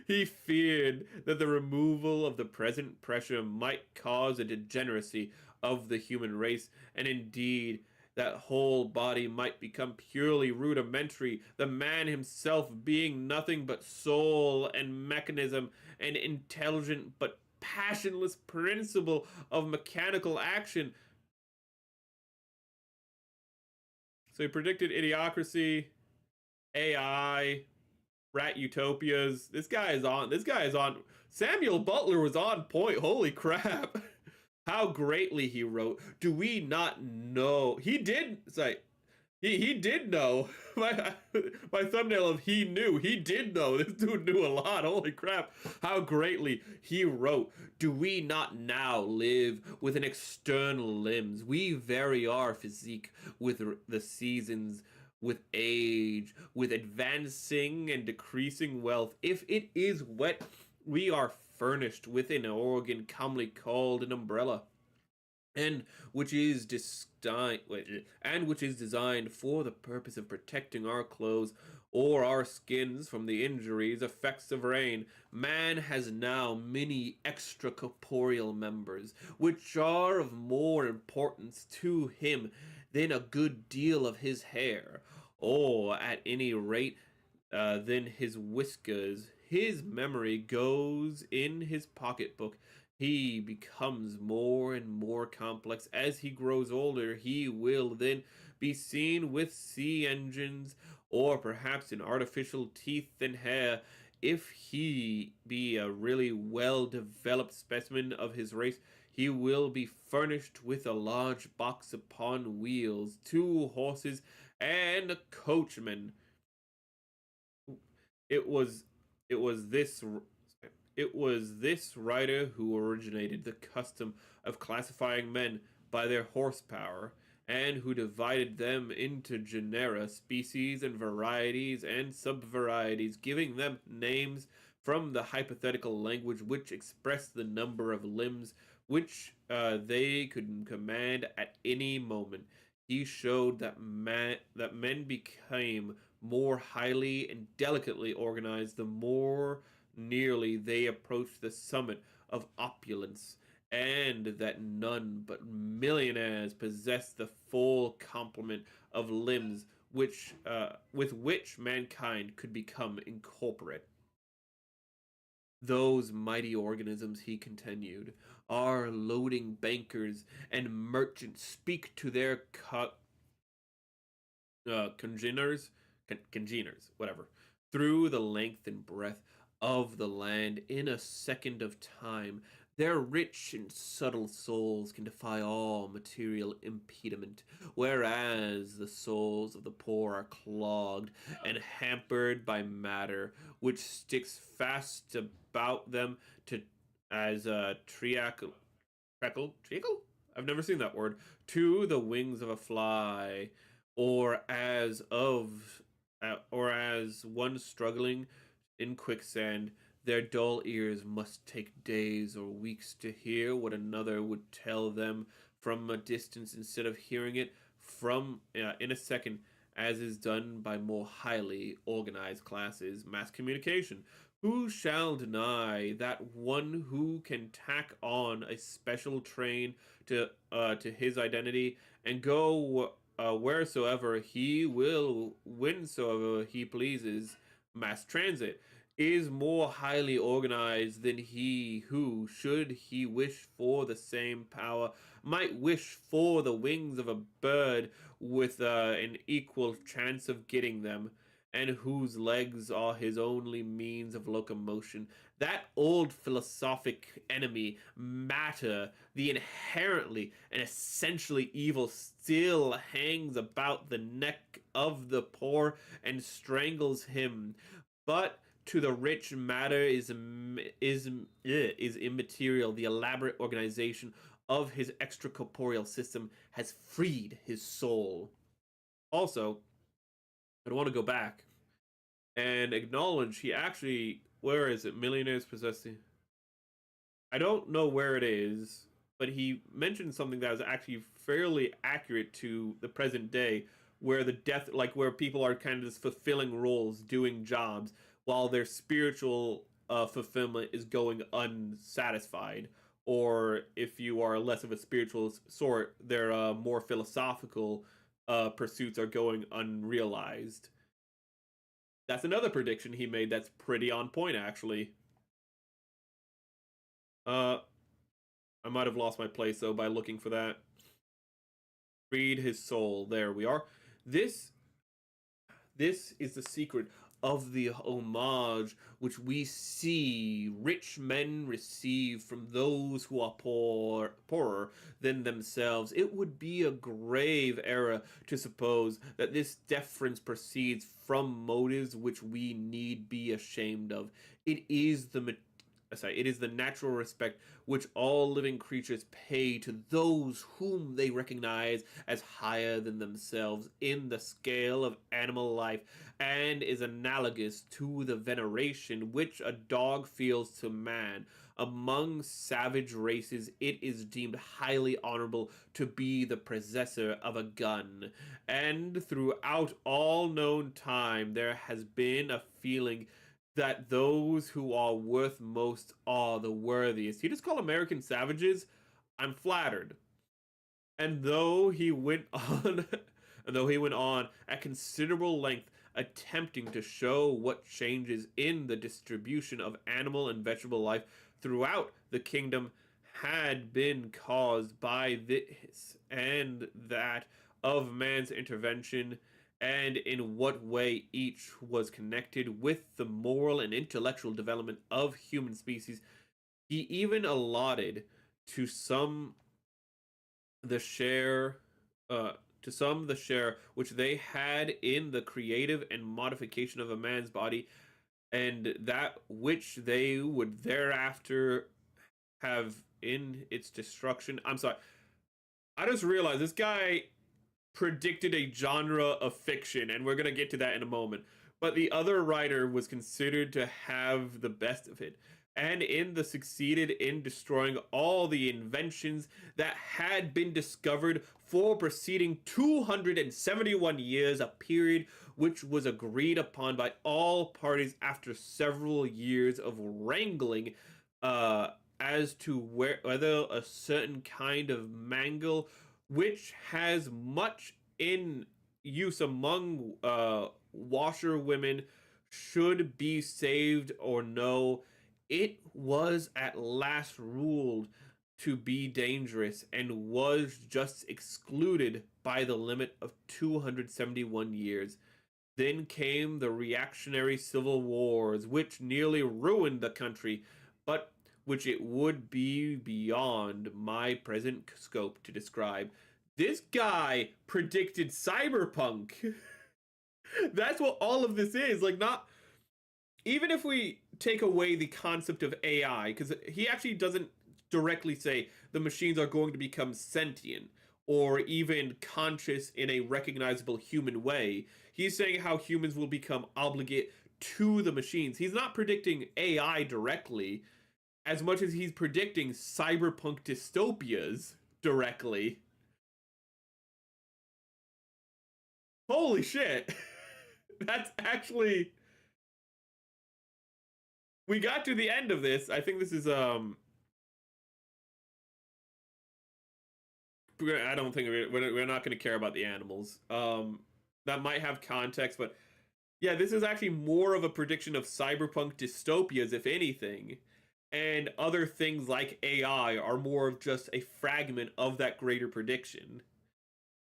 He feared that the removal of the present pressure might cause a degeneracy of the human race, and indeed that whole body might become purely rudimentary, the man himself being nothing but soul and mechanism, and intelligent but passionless principle of mechanical action. So he predicted idiocracy, AI, rat utopias. This guy is on. This guy is on. Samuel Butler was on point. Holy crap. How greatly he wrote. Do we not know? He did. Say, he did know. My thumbnail of he knew. He did know. This dude knew a lot. Holy crap. How greatly he wrote. Do we not now live with an external limbs? We vary our physique with the seasons, with age, with advancing and decreasing wealth. If it is wet, we are furnished with an organ commonly called an umbrella, and which is designed for the purpose of protecting our clothes or our skins from the injuries effects of rain. Man has now many extracorporeal members, which are of more importance to him than a good deal of his hair, or at any rate than his whiskers. His memory goes in his pocketbook. He becomes more and more complex. As he grows older, he will then be seen with sea engines, or perhaps in artificial teeth and hair. If he be a really well-developed specimen of his race, he will be furnished with a large box upon wheels, 2 horses, and a coachman. It was it was this it was this writer who originated the custom of classifying men by their horsepower, and who divided them into genera, species, and varieties and subvarieties, giving them names from the hypothetical language which expressed the number of limbs which they could command at any moment. He showed that men became more highly and delicately organized the more nearly they approached the summit of opulence, and that none but millionaires possessed the full complement of limbs with which mankind could become incorporate. Those mighty organisms, he continued, are loading bankers and merchants speak to their congeners, whatever, through the length and breadth of the land in a second of time. Their rich and subtle souls can defy all material impediment, whereas the souls of the poor are clogged and hampered by matter, which sticks fast about them to as a treacle. Treacle? I've never seen that word. To the wings of a fly, or as one struggling in quicksand. Their dull ears must take days or weeks to hear what another would tell them from a distance, instead of hearing it from in a second, as is done by more highly organized classes. Mass communication. Who shall deny that one who can tack on a special train to his identity and go wheresoever he will, whensoever he pleases, mass transit, is more highly organized than he who, should he wish for the same power, might wish for the wings of a bird with an equal chance of getting them, and whose legs are his only means of locomotion. That old philosophic enemy, matter, the inherently and essentially evil, still hangs about the neck of the poor and strangles him. But to the rich, matter is immaterial. The elaborate organization of his extracorporeal system has freed his soul. Also, I want to go back and acknowledge he actually, where is it? Millionaires possessing. I don't know where it is, but he mentioned something that was actually fairly accurate to the present day, where the death, like where people are kind of just fulfilling roles, doing jobs, while their spiritual fulfillment is going unsatisfied. Or if you are less of a spiritual sort, their more philosophical pursuits are going unrealized. That's another prediction he made that's pretty on point, actually. Uh, I might have lost my place though by looking for that. Freed his soul. There we are. This this is the secret of the homage which we see rich men receive from those who are poorer than themselves. It would be a grave error to suppose that this deference proceeds from motives which we need be ashamed of. It is the natural respect which all living creatures pay to those whom they recognize as higher than themselves in the scale of animal life, and is analogous to the veneration which a dog feels to man. Among savage races, it is deemed highly honorable to be the possessor of a gun, and throughout all known time there has been a feeling that those who are worth most are the worthiest. You just call American savages? I'm flattered. And though he went on and though he went on at considerable length attempting to show what changes in the distribution of animal and vegetable life throughout the kingdom had been caused by this and that of man's intervention, and in what way each was connected with the moral and intellectual development of human species, he even allotted to some the share to some the share which they had in the creative and modification of a man's body, and that which they would thereafter have in its destruction. I'm sorry. I just realized this guy predicted a genre of fiction, and we're going to get to that in a moment. But the other writer was considered to have the best of it, and in the succeeded in destroying all the inventions that had been discovered for preceding 271 years, a period which was agreed upon by all parties after several years of wrangling as to whether a certain kind of mangle which has much in use among washerwomen should be saved or no. It was at last ruled to be dangerous and was just excluded by the limit of 271 years. Then came the reactionary civil wars, which nearly ruined the country, but which it would be beyond my present scope to describe. This guy predicted cyberpunk. That's what all of this is. Like, not even if we take away the concept of AI, because he actually doesn't directly say the machines are going to become sentient or even conscious in a recognizable human way. He's saying how humans will become obligate to the machines. He's not predicting AI directly as much as he's predicting cyberpunk dystopias directly. Holy shit. That's actually, we got to the end of this. I think this is I don't think we're not going to care about the animals. That might have context, but yeah, this is actually more of a prediction of cyberpunk dystopias, if anything. And other things like AI are more of just a fragment of that greater prediction.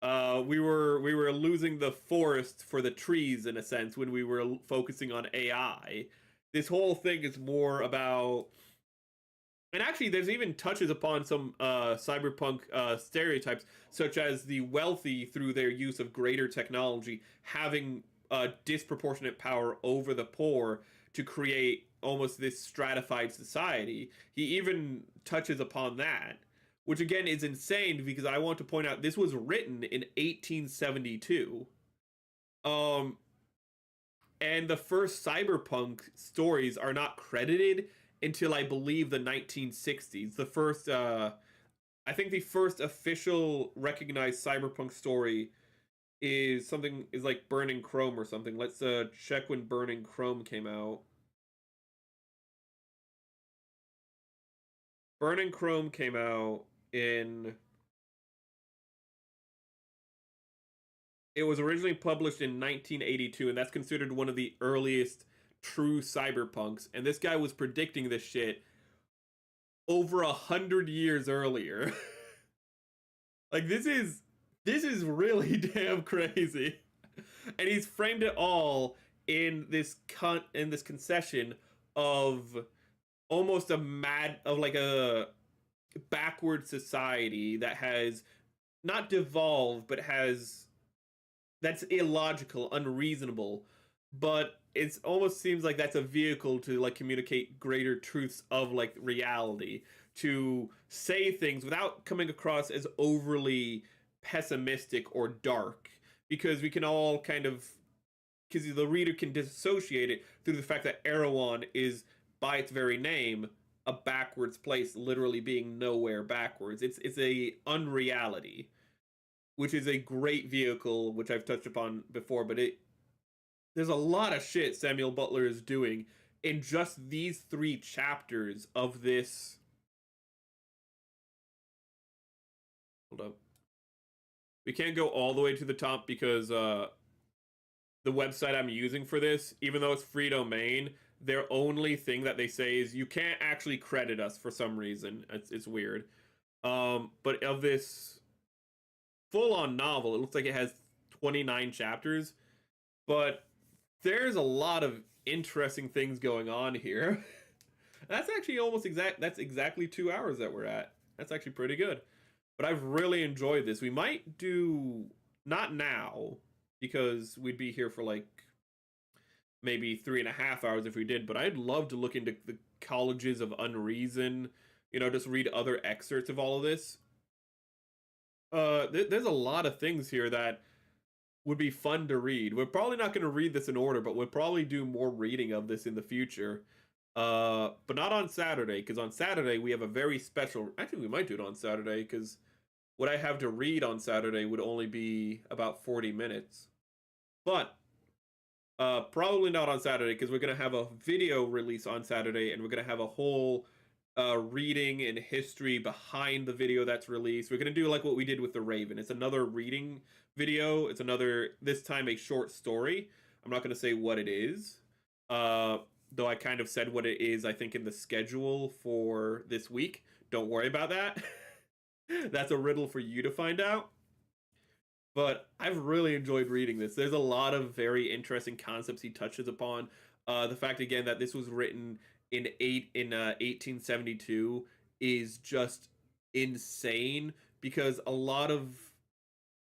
We were losing the forest for the trees in a sense when we were focusing on AI. This whole thing is more about, and actually there's even touches upon some cyberpunk stereotypes, such as the wealthy through their use of greater technology having disproportionate power over the poor to create almost this stratified society. He even touches upon that, which again is insane because I want to point out this was written in 1872. Um, and the first cyberpunk stories are not credited until I believe the 1960s. I think the first official recognized cyberpunk story is like Burning Chrome or something. Let's check when Burning Chrome came out. Burning Chrome came out in, it was originally published in 1982, and that's considered one of the earliest true cyberpunks. And this guy was predicting this shit over 100 years earlier. Like this is really damn crazy. And he's framed it all in this concession of almost like a backward society that has not devolved but has that's illogical, unreasonable, but it almost seems like that's a vehicle to like communicate greater truths of like reality, to say things without coming across as overly pessimistic or dark, because we can all kind of because the reader can dissociate it through the fact that Erehwon is by its very name a backwards place, literally being nowhere backwards. It's a unreality, which is a great vehicle, which I've touched upon before, but there's a lot of shit Samuel Butler is doing in just these 3 chapters of this. Hold up. We can't go all the way to the top because the website I'm using for this, even though it's free domain, their only thing that they say is you can't actually credit us for some reason. It's weird. But of this full-on novel, it looks like it has 29 chapters, but there's a lot of interesting things going on here. That's actually that's exactly 2 hours that we're at. That's actually pretty good. But I've really enjoyed this. We might do, not now, because we'd be here for like maybe 3.5 hours if we did, but I'd love to look into the Colleges of Unreason, just read other excerpts of all of this. There's a lot of things here that would be fun to read. We're probably not going to read this in order, but we'll probably do more reading of this in the future. But not on Saturday, because on Saturday we have a very special... Actually, we might do it on Saturday, because what I have to read on Saturday would only be about 40 minutes. But probably not on Saturday, because we're going to have a video release on Saturday, and we're going to have a whole reading and history behind the video that's released. We're going to do like what we did with The Raven. It's another reading video. It's another, this time, a short story. I'm not going to say what it is, though I kind of said what it is, I think, in the schedule for this week. Don't worry about that. That's a riddle for you to find out. But I've really enjoyed reading this. There's a lot of very interesting concepts he touches upon. The fact, again, that this was written in 1872 is just insane, because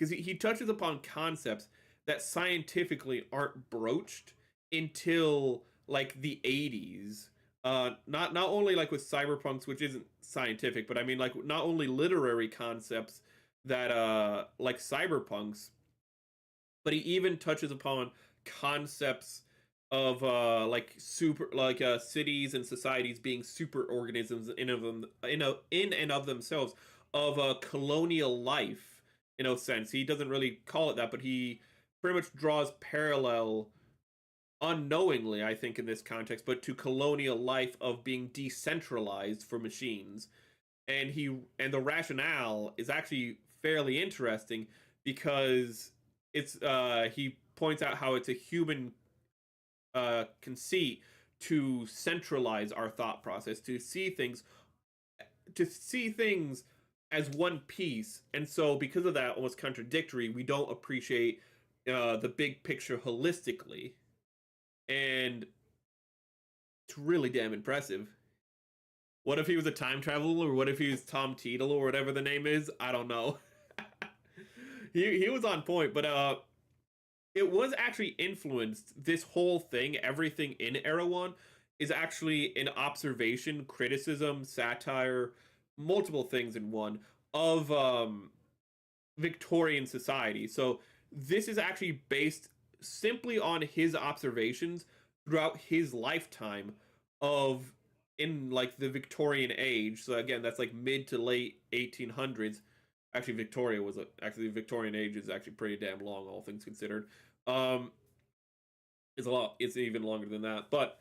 he touches upon concepts that scientifically aren't broached until like the 80s. Not only like with cyberpunks, which isn't scientific, but I mean like not only literary concepts that like cyberpunks, but he even touches upon concepts of like cities and societies being super organisms in and of themselves, of colonial life in a sense. He doesn't really call it that, but he pretty much draws parallel unknowingly, I think, in this context, but to colonial life of being decentralized for machines. And the rationale is actually fairly interesting, because it's he points out how it's a human conceit to centralize our thought process, to see things as one piece, and so because of that, almost contradictory, we don't appreciate the big picture holistically, and it's really damn impressive. What if he was a time traveler, or what if he was Tom Teedle, or whatever the name is? I don't know. he was on point, but it was actually influenced, this whole thing, everything in Erehwon is actually an observation, criticism, satire, multiple things in one, of Victorian society. So this is actually based simply on his observations throughout his lifetime of in like the Victorian age. So again, that's like mid to late 1800s. Actually, the Victorian age is actually pretty damn long, all things considered. It's even longer than that. But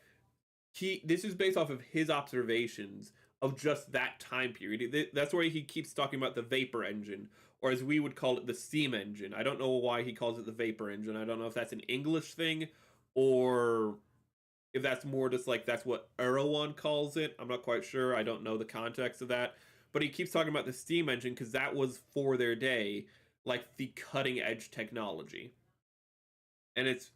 this is based off of his observations of just that time period. That's why he keeps talking about the vapor engine, or as we would call it, the steam engine. I don't know why he calls it the vapor engine. I don't know if that's an English thing or if that's more just like that's what Erehwon calls it. I'm not quite sure. I don't know the context of that. But he keeps talking about the steam engine because that was for their day, like the cutting edge technology. And it's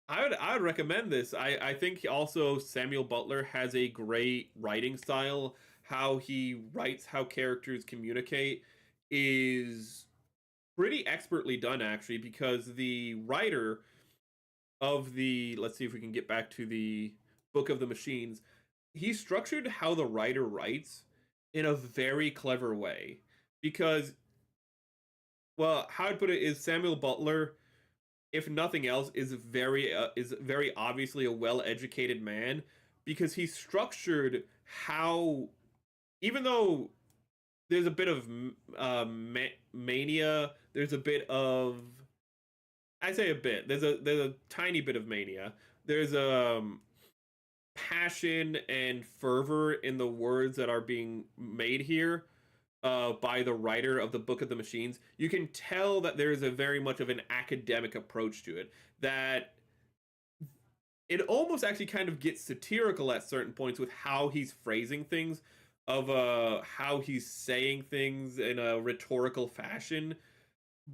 I would recommend this. I think also Samuel Butler has a great writing style. How he writes how characters communicate is pretty expertly done actually, because the writer of the, let's see if we can get back to the Book of the Machines, he structured how the writer writes in a very clever way. Because, well, how I'd put it is Samuel Butler, if nothing else, is very obviously a well-educated man, because he structured how, even though there's a bit of mania, there's a bit of, I say a bit, there's a tiny bit of mania, there's passion and fervor in the words that are being made here by the writer of the Book of the Machines. You can tell that there is a very much of an academic approach to it, that it almost actually kind of gets satirical at certain points with how he's phrasing things, of how he's saying things in a rhetorical fashion,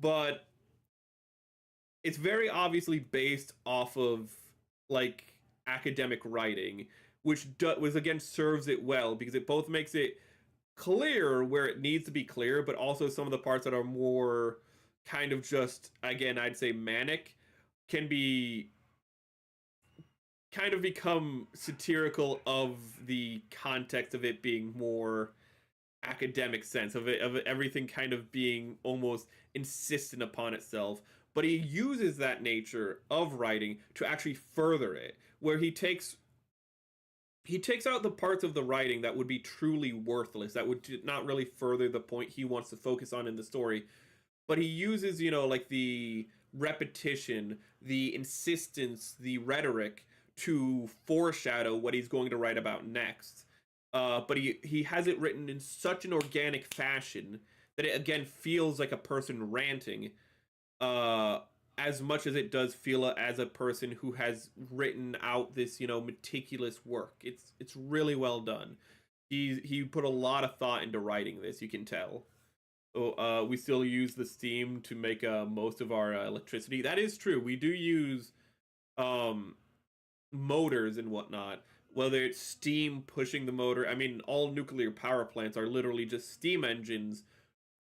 but it's very obviously based off of like academic writing, which was again serves it well because it both makes it clear where it needs to be clear, but also some of the parts that are more kind of just, again, I'd say manic, can be kind of become satirical of the context of it being more academic sense of everything kind of being almost insistent upon itself. But he uses that nature of writing to actually further it, where he takes out the parts of the writing that would be truly worthless, that would not really further the point he wants to focus on in the story. But he uses, like the repetition, the insistence, the rhetoric to foreshadow what he's going to write about next. But he has it written in such an organic fashion that it again feels like a person ranting, as much as it does feel as a person who has written out this meticulous work. It's really well done. He put a lot of thought into writing this. You can tell. We still use the steam to make most of our electricity. That is true. We do use motors and whatnot, whether it's steam pushing the motor. I mean, all nuclear power plants are literally just steam engines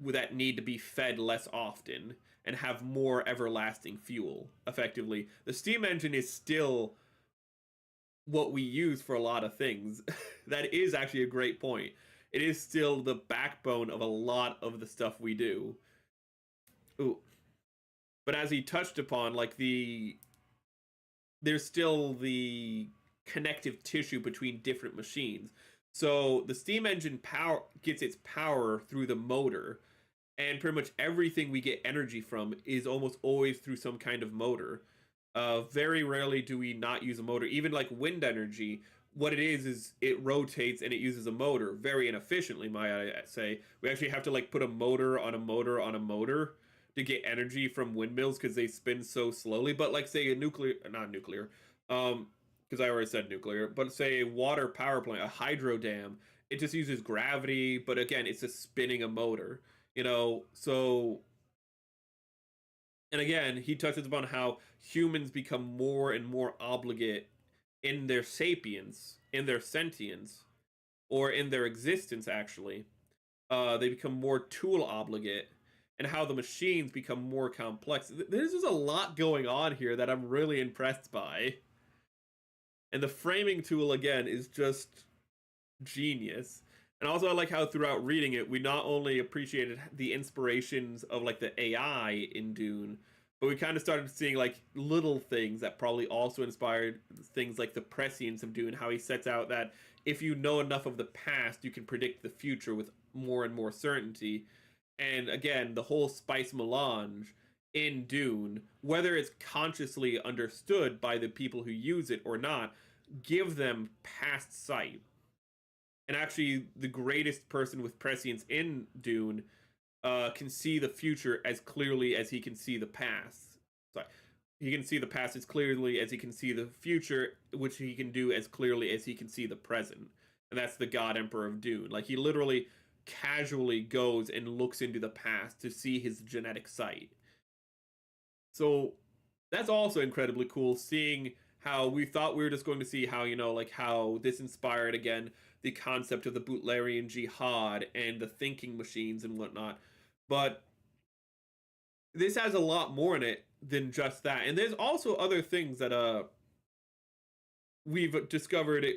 that need to be fed less often and have more everlasting fuel, effectively. The steam engine is still what we use for a lot of things. That is actually a great point. It is still the backbone of a lot of the stuff we do. Ooh. But as he touched upon, like there's still the connective tissue between different machines. So the steam engine power gets its power through the motor, and pretty much everything we get energy from is almost always through some kind of motor. Very rarely do we not use a motor. Even like wind energy, what it is it rotates and it uses a motor very inefficiently, might I say. We actually have to like put a motor on a motor on a motor to get energy from windmills because they spin so slowly. But like say not nuclear, because I already said nuclear, but say a water power plant, a hydro dam, it just uses gravity, but again, it's just spinning a motor, so. And again, he touches upon how humans become more and more obligate in their sapience, in their sentience, or in their existence, actually. They become more tool obligate, and how the machines become more complex. There's just a lot going on here that I'm really impressed by. And the framing tool, again, is just genius. And also I like how throughout reading it, we not only appreciated the inspirations of like the AI in Dune, but we kind of started seeing like little things that probably also inspired things like the prescience of Dune, how he sets out that if you know enough of the past, you can predict the future with more and more certainty. And again, the whole spice melange in Dune, whether it's consciously understood by the people who use it or not, give them past sight. And actually, the greatest person with prescience in Dune can see the future as clearly as he can see the past. Sorry. he can see the past as clearly as he can see the future, which he can do as clearly as he can see the present. And that's the God Emperor of Dune. Like, he literally casually goes and looks into the past to see his genetic site. So that's also incredibly cool, seeing how we thought we were just going to see how, like how this inspired again the concept of the Butlerian Jihad and the thinking machines and whatnot. But this has a lot more in it than just that. And there's also other things that we've discovered, it,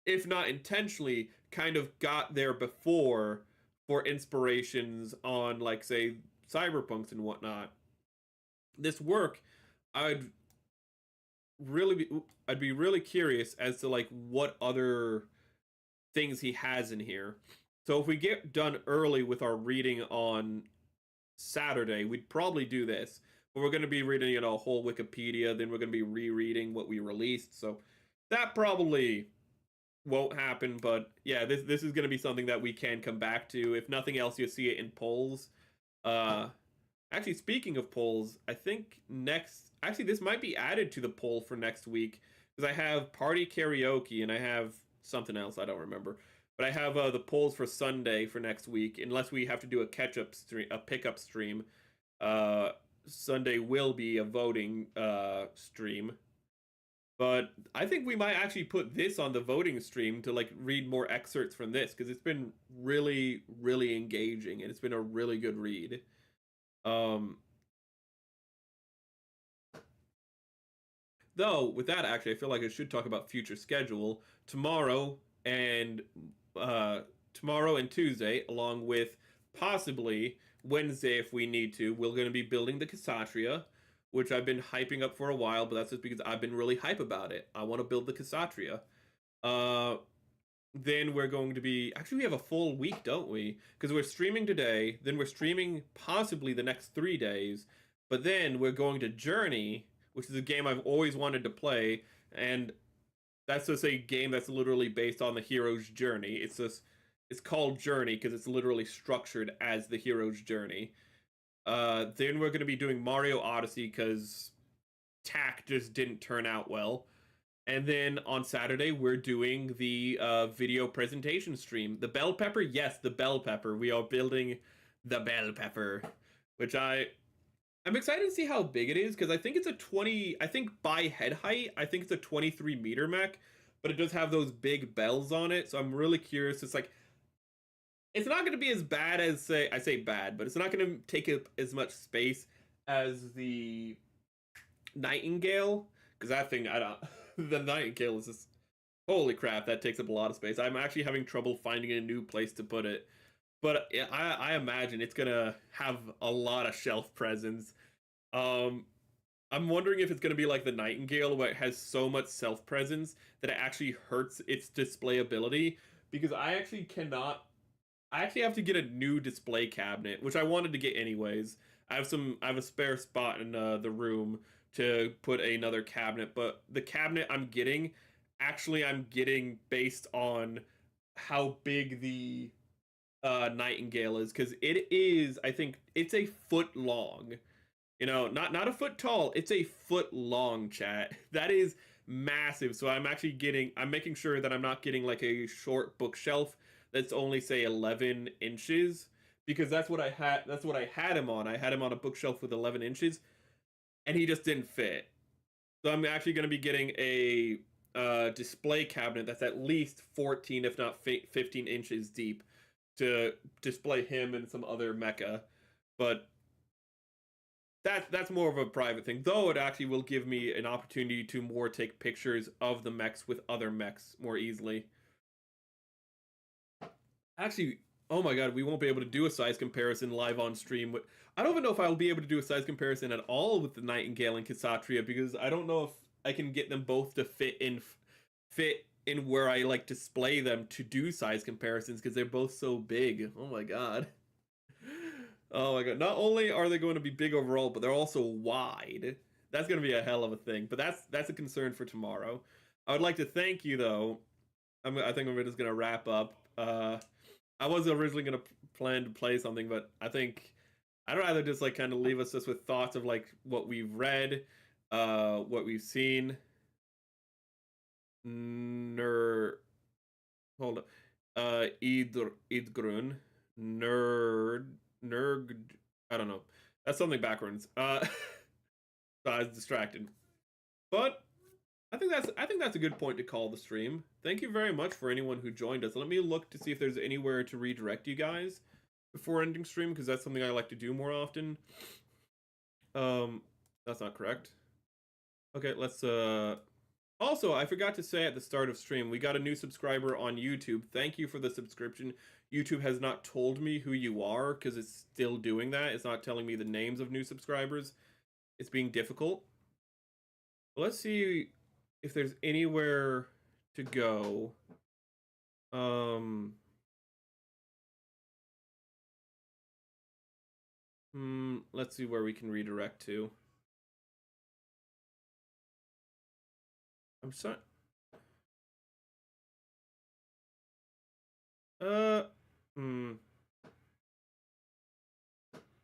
if not intentionally, kind of got there before for inspirations on, like, say, cyberpunks and whatnot. This work, I'd I'd be really curious as to like what other things he has in here. So if we get done early with our reading on Saturday, we'd probably do this. But we're going to be reading, a whole Wikipedia, then we're going to be rereading what we released. So that probably won't happen, but yeah, this is going to be something that we can come back to. If nothing else, you'll see it in polls. Actually, speaking of polls, I think this might be added to the poll for next week, because I have party karaoke and I have something else, I don't remember. But I have the polls for Sunday for next week, unless we have to do a catch-up stream, a pickup stream. Sunday will be a voting stream. But I think we might actually put this on the voting stream to like read more excerpts from this, because it's been really, really engaging and it's been a really good read. Though with that, actually, I feel like I should talk about future schedule tomorrow and Tuesday, along with possibly Wednesday if we need to. We're going to be building the Kshatriya, which I've been hyping up for a while, but that's just because I've been really hype about it. I want to build the Kshatriya. Then we're going to be... Actually, we have a full week, don't we? Because we're streaming today, then we're streaming possibly the next 3 days, but then we're going to Journey, which is a game I've always wanted to play, and that's just a game that's literally based on the hero's journey. It's called Journey because it's literally structured as the hero's journey. Then we're going to be doing Mario Odyssey because TAC just didn't turn out well. And then on Saturday, we're doing the video presentation stream. The bell pepper? Yes, the bell pepper. We are building the bell pepper, which I'm excited to see how big it is, because I think it's a 20... I think by head height, I think it's a 23 meter mech, but it does have those big bells on it, so I'm really curious. It's like... It's not going to be as bad as, say... I say bad, but it's not going to take up as much space as the Nightingale, because that thing, I don't... The Nightingale is just... Holy crap, that takes up a lot of space. I'm actually having trouble finding a new place to put it. But I imagine it's gonna have a lot of shelf presence. I'm wondering if it's gonna be like the Nightingale, where it has so much self presence that it actually hurts its display ability. Because I actually cannot... I actually have to get a new display cabinet, which I wanted to get anyways. I have a spare spot in the room to put another cabinet, but the cabinet I'm getting based on how big the Nightingale is, because it is, I think it's a foot long, not a foot tall, it's a foot long, chat. That is massive. So I'm making sure that I'm not getting like a short bookshelf that's only, say, 11 inches, because that's what I had him on. I had him on a bookshelf with 11 inches, and he just didn't fit. So I'm actually going to be getting a display cabinet that's at least 14, if not 15 inches deep, to display him and some other mecha. But that's more of a private thing, though it actually will give me an opportunity to more take pictures of the mechs with other mechs more easily. Actually, oh my god, we won't be able to do a size comparison live on stream. I don't even know if I'll be able to do a size comparison at all with the Nightingale and Kshatriya, because I don't know if I can get them both to fit in where I like display them to do size comparisons, because they're both so big. Oh my god. Oh my god. Not only are they going to be big overall, but they're also wide. That's going to be a hell of a thing. But that's a concern for tomorrow. I would like to thank you, though. I think we're just going to wrap up. I was originally going to plan to play something, but I think I'd rather just like kind of leave us just with thoughts of like what we've read, what we've seen. Hold up. Idgrun. Nerg. I don't know. That's something backwards. I was distracted. But I think that's a good point to call the stream. Thank you very much for anyone who joined us. Let me look to see if there's anywhere to redirect you guys before ending stream, because that's something I like to do more often. That's not correct. Okay, let's also, I forgot to say at the start of stream, we got a new subscriber on YouTube. Thank you for the subscription. YouTube has not told me who you are because it's still doing that. It's not telling me the names of new subscribers. It's being difficult. Let's see if there's anywhere to go. Let's see where we can redirect to. I'm sorry.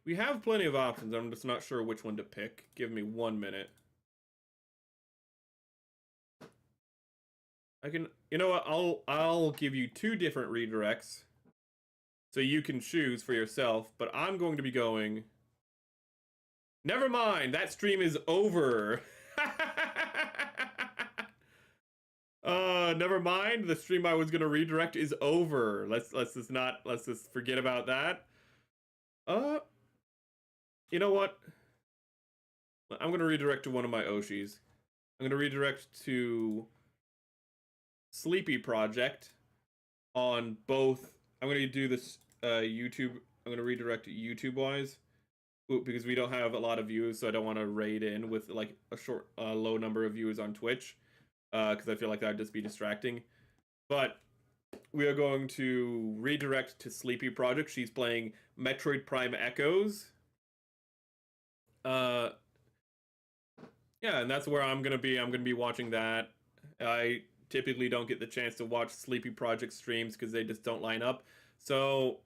We have plenty of options. I'm just not sure which one to pick. Give me 1 minute. I can, you know what? I'll give you 2 different redirects, so you can choose for yourself. But I'm going to be going. Never mind. That stream is over. Never mind. The stream I was gonna redirect is over. Let's just forget about that. You know what? I'm gonna redirect to one of my Oshis. I'm gonna redirect to Sleepy Project on both. I'm gonna do this YouTube. I'm gonna redirect YouTube wise because we don't have a lot of views, so I don't want to raid in with like a low number of viewers on Twitch. Because I feel like that would just be distracting. But we are going to redirect to Sleepy Project. She's playing Metroid Prime Echoes. Yeah, and that's where I'm gonna be. I'm gonna be watching that. I typically don't get the chance to watch Sleepy Project streams because they just don't line up. So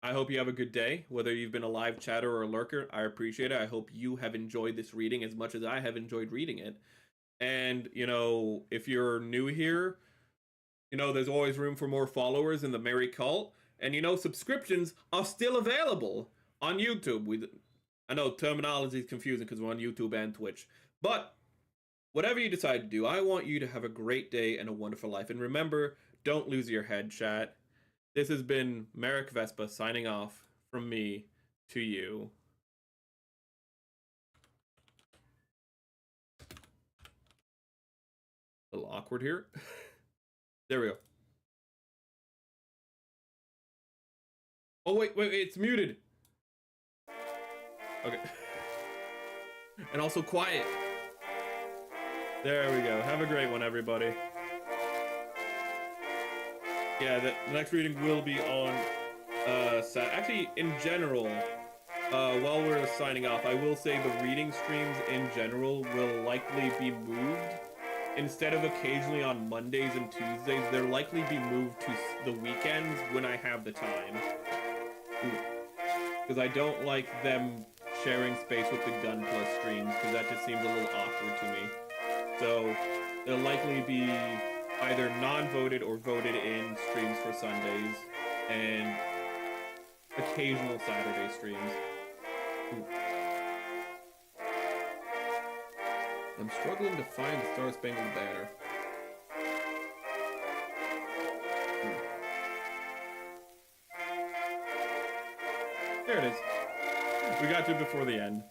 I hope you have a good day, whether you've been a live chatter or a lurker. I appreciate it. I hope you have enjoyed this reading as much as I have enjoyed reading it. And, you know, if you're new here, you know, there's always room for more followers in the Merry Cult. And, you know, subscriptions are still available on YouTube. I know terminology is confusing because we're on YouTube and Twitch. But whatever you decide to do, I want you to have a great day and a wonderful life. And remember, don't lose your head, chat. This has been Merrick Vespa signing off from me to you. A little awkward here. There we go. Oh, wait, it's muted. Okay. And also quiet. There we go. Have a great one, everybody. Yeah, the next reading will be on, actually, in general, while we're signing off, I will say the reading streams in general will likely be moved. Instead of occasionally on Mondays and Tuesdays, they'll likely be moved to the weekends when I have the time. Because I don't like them sharing space with the Gunpla streams, because that just seems a little awkward to me. So, they'll likely be either non-voted or voted in streams for Sundays, and occasional Saturday streams. I'm struggling to find the Star Spangled Banner. There it is. We got to it before the end.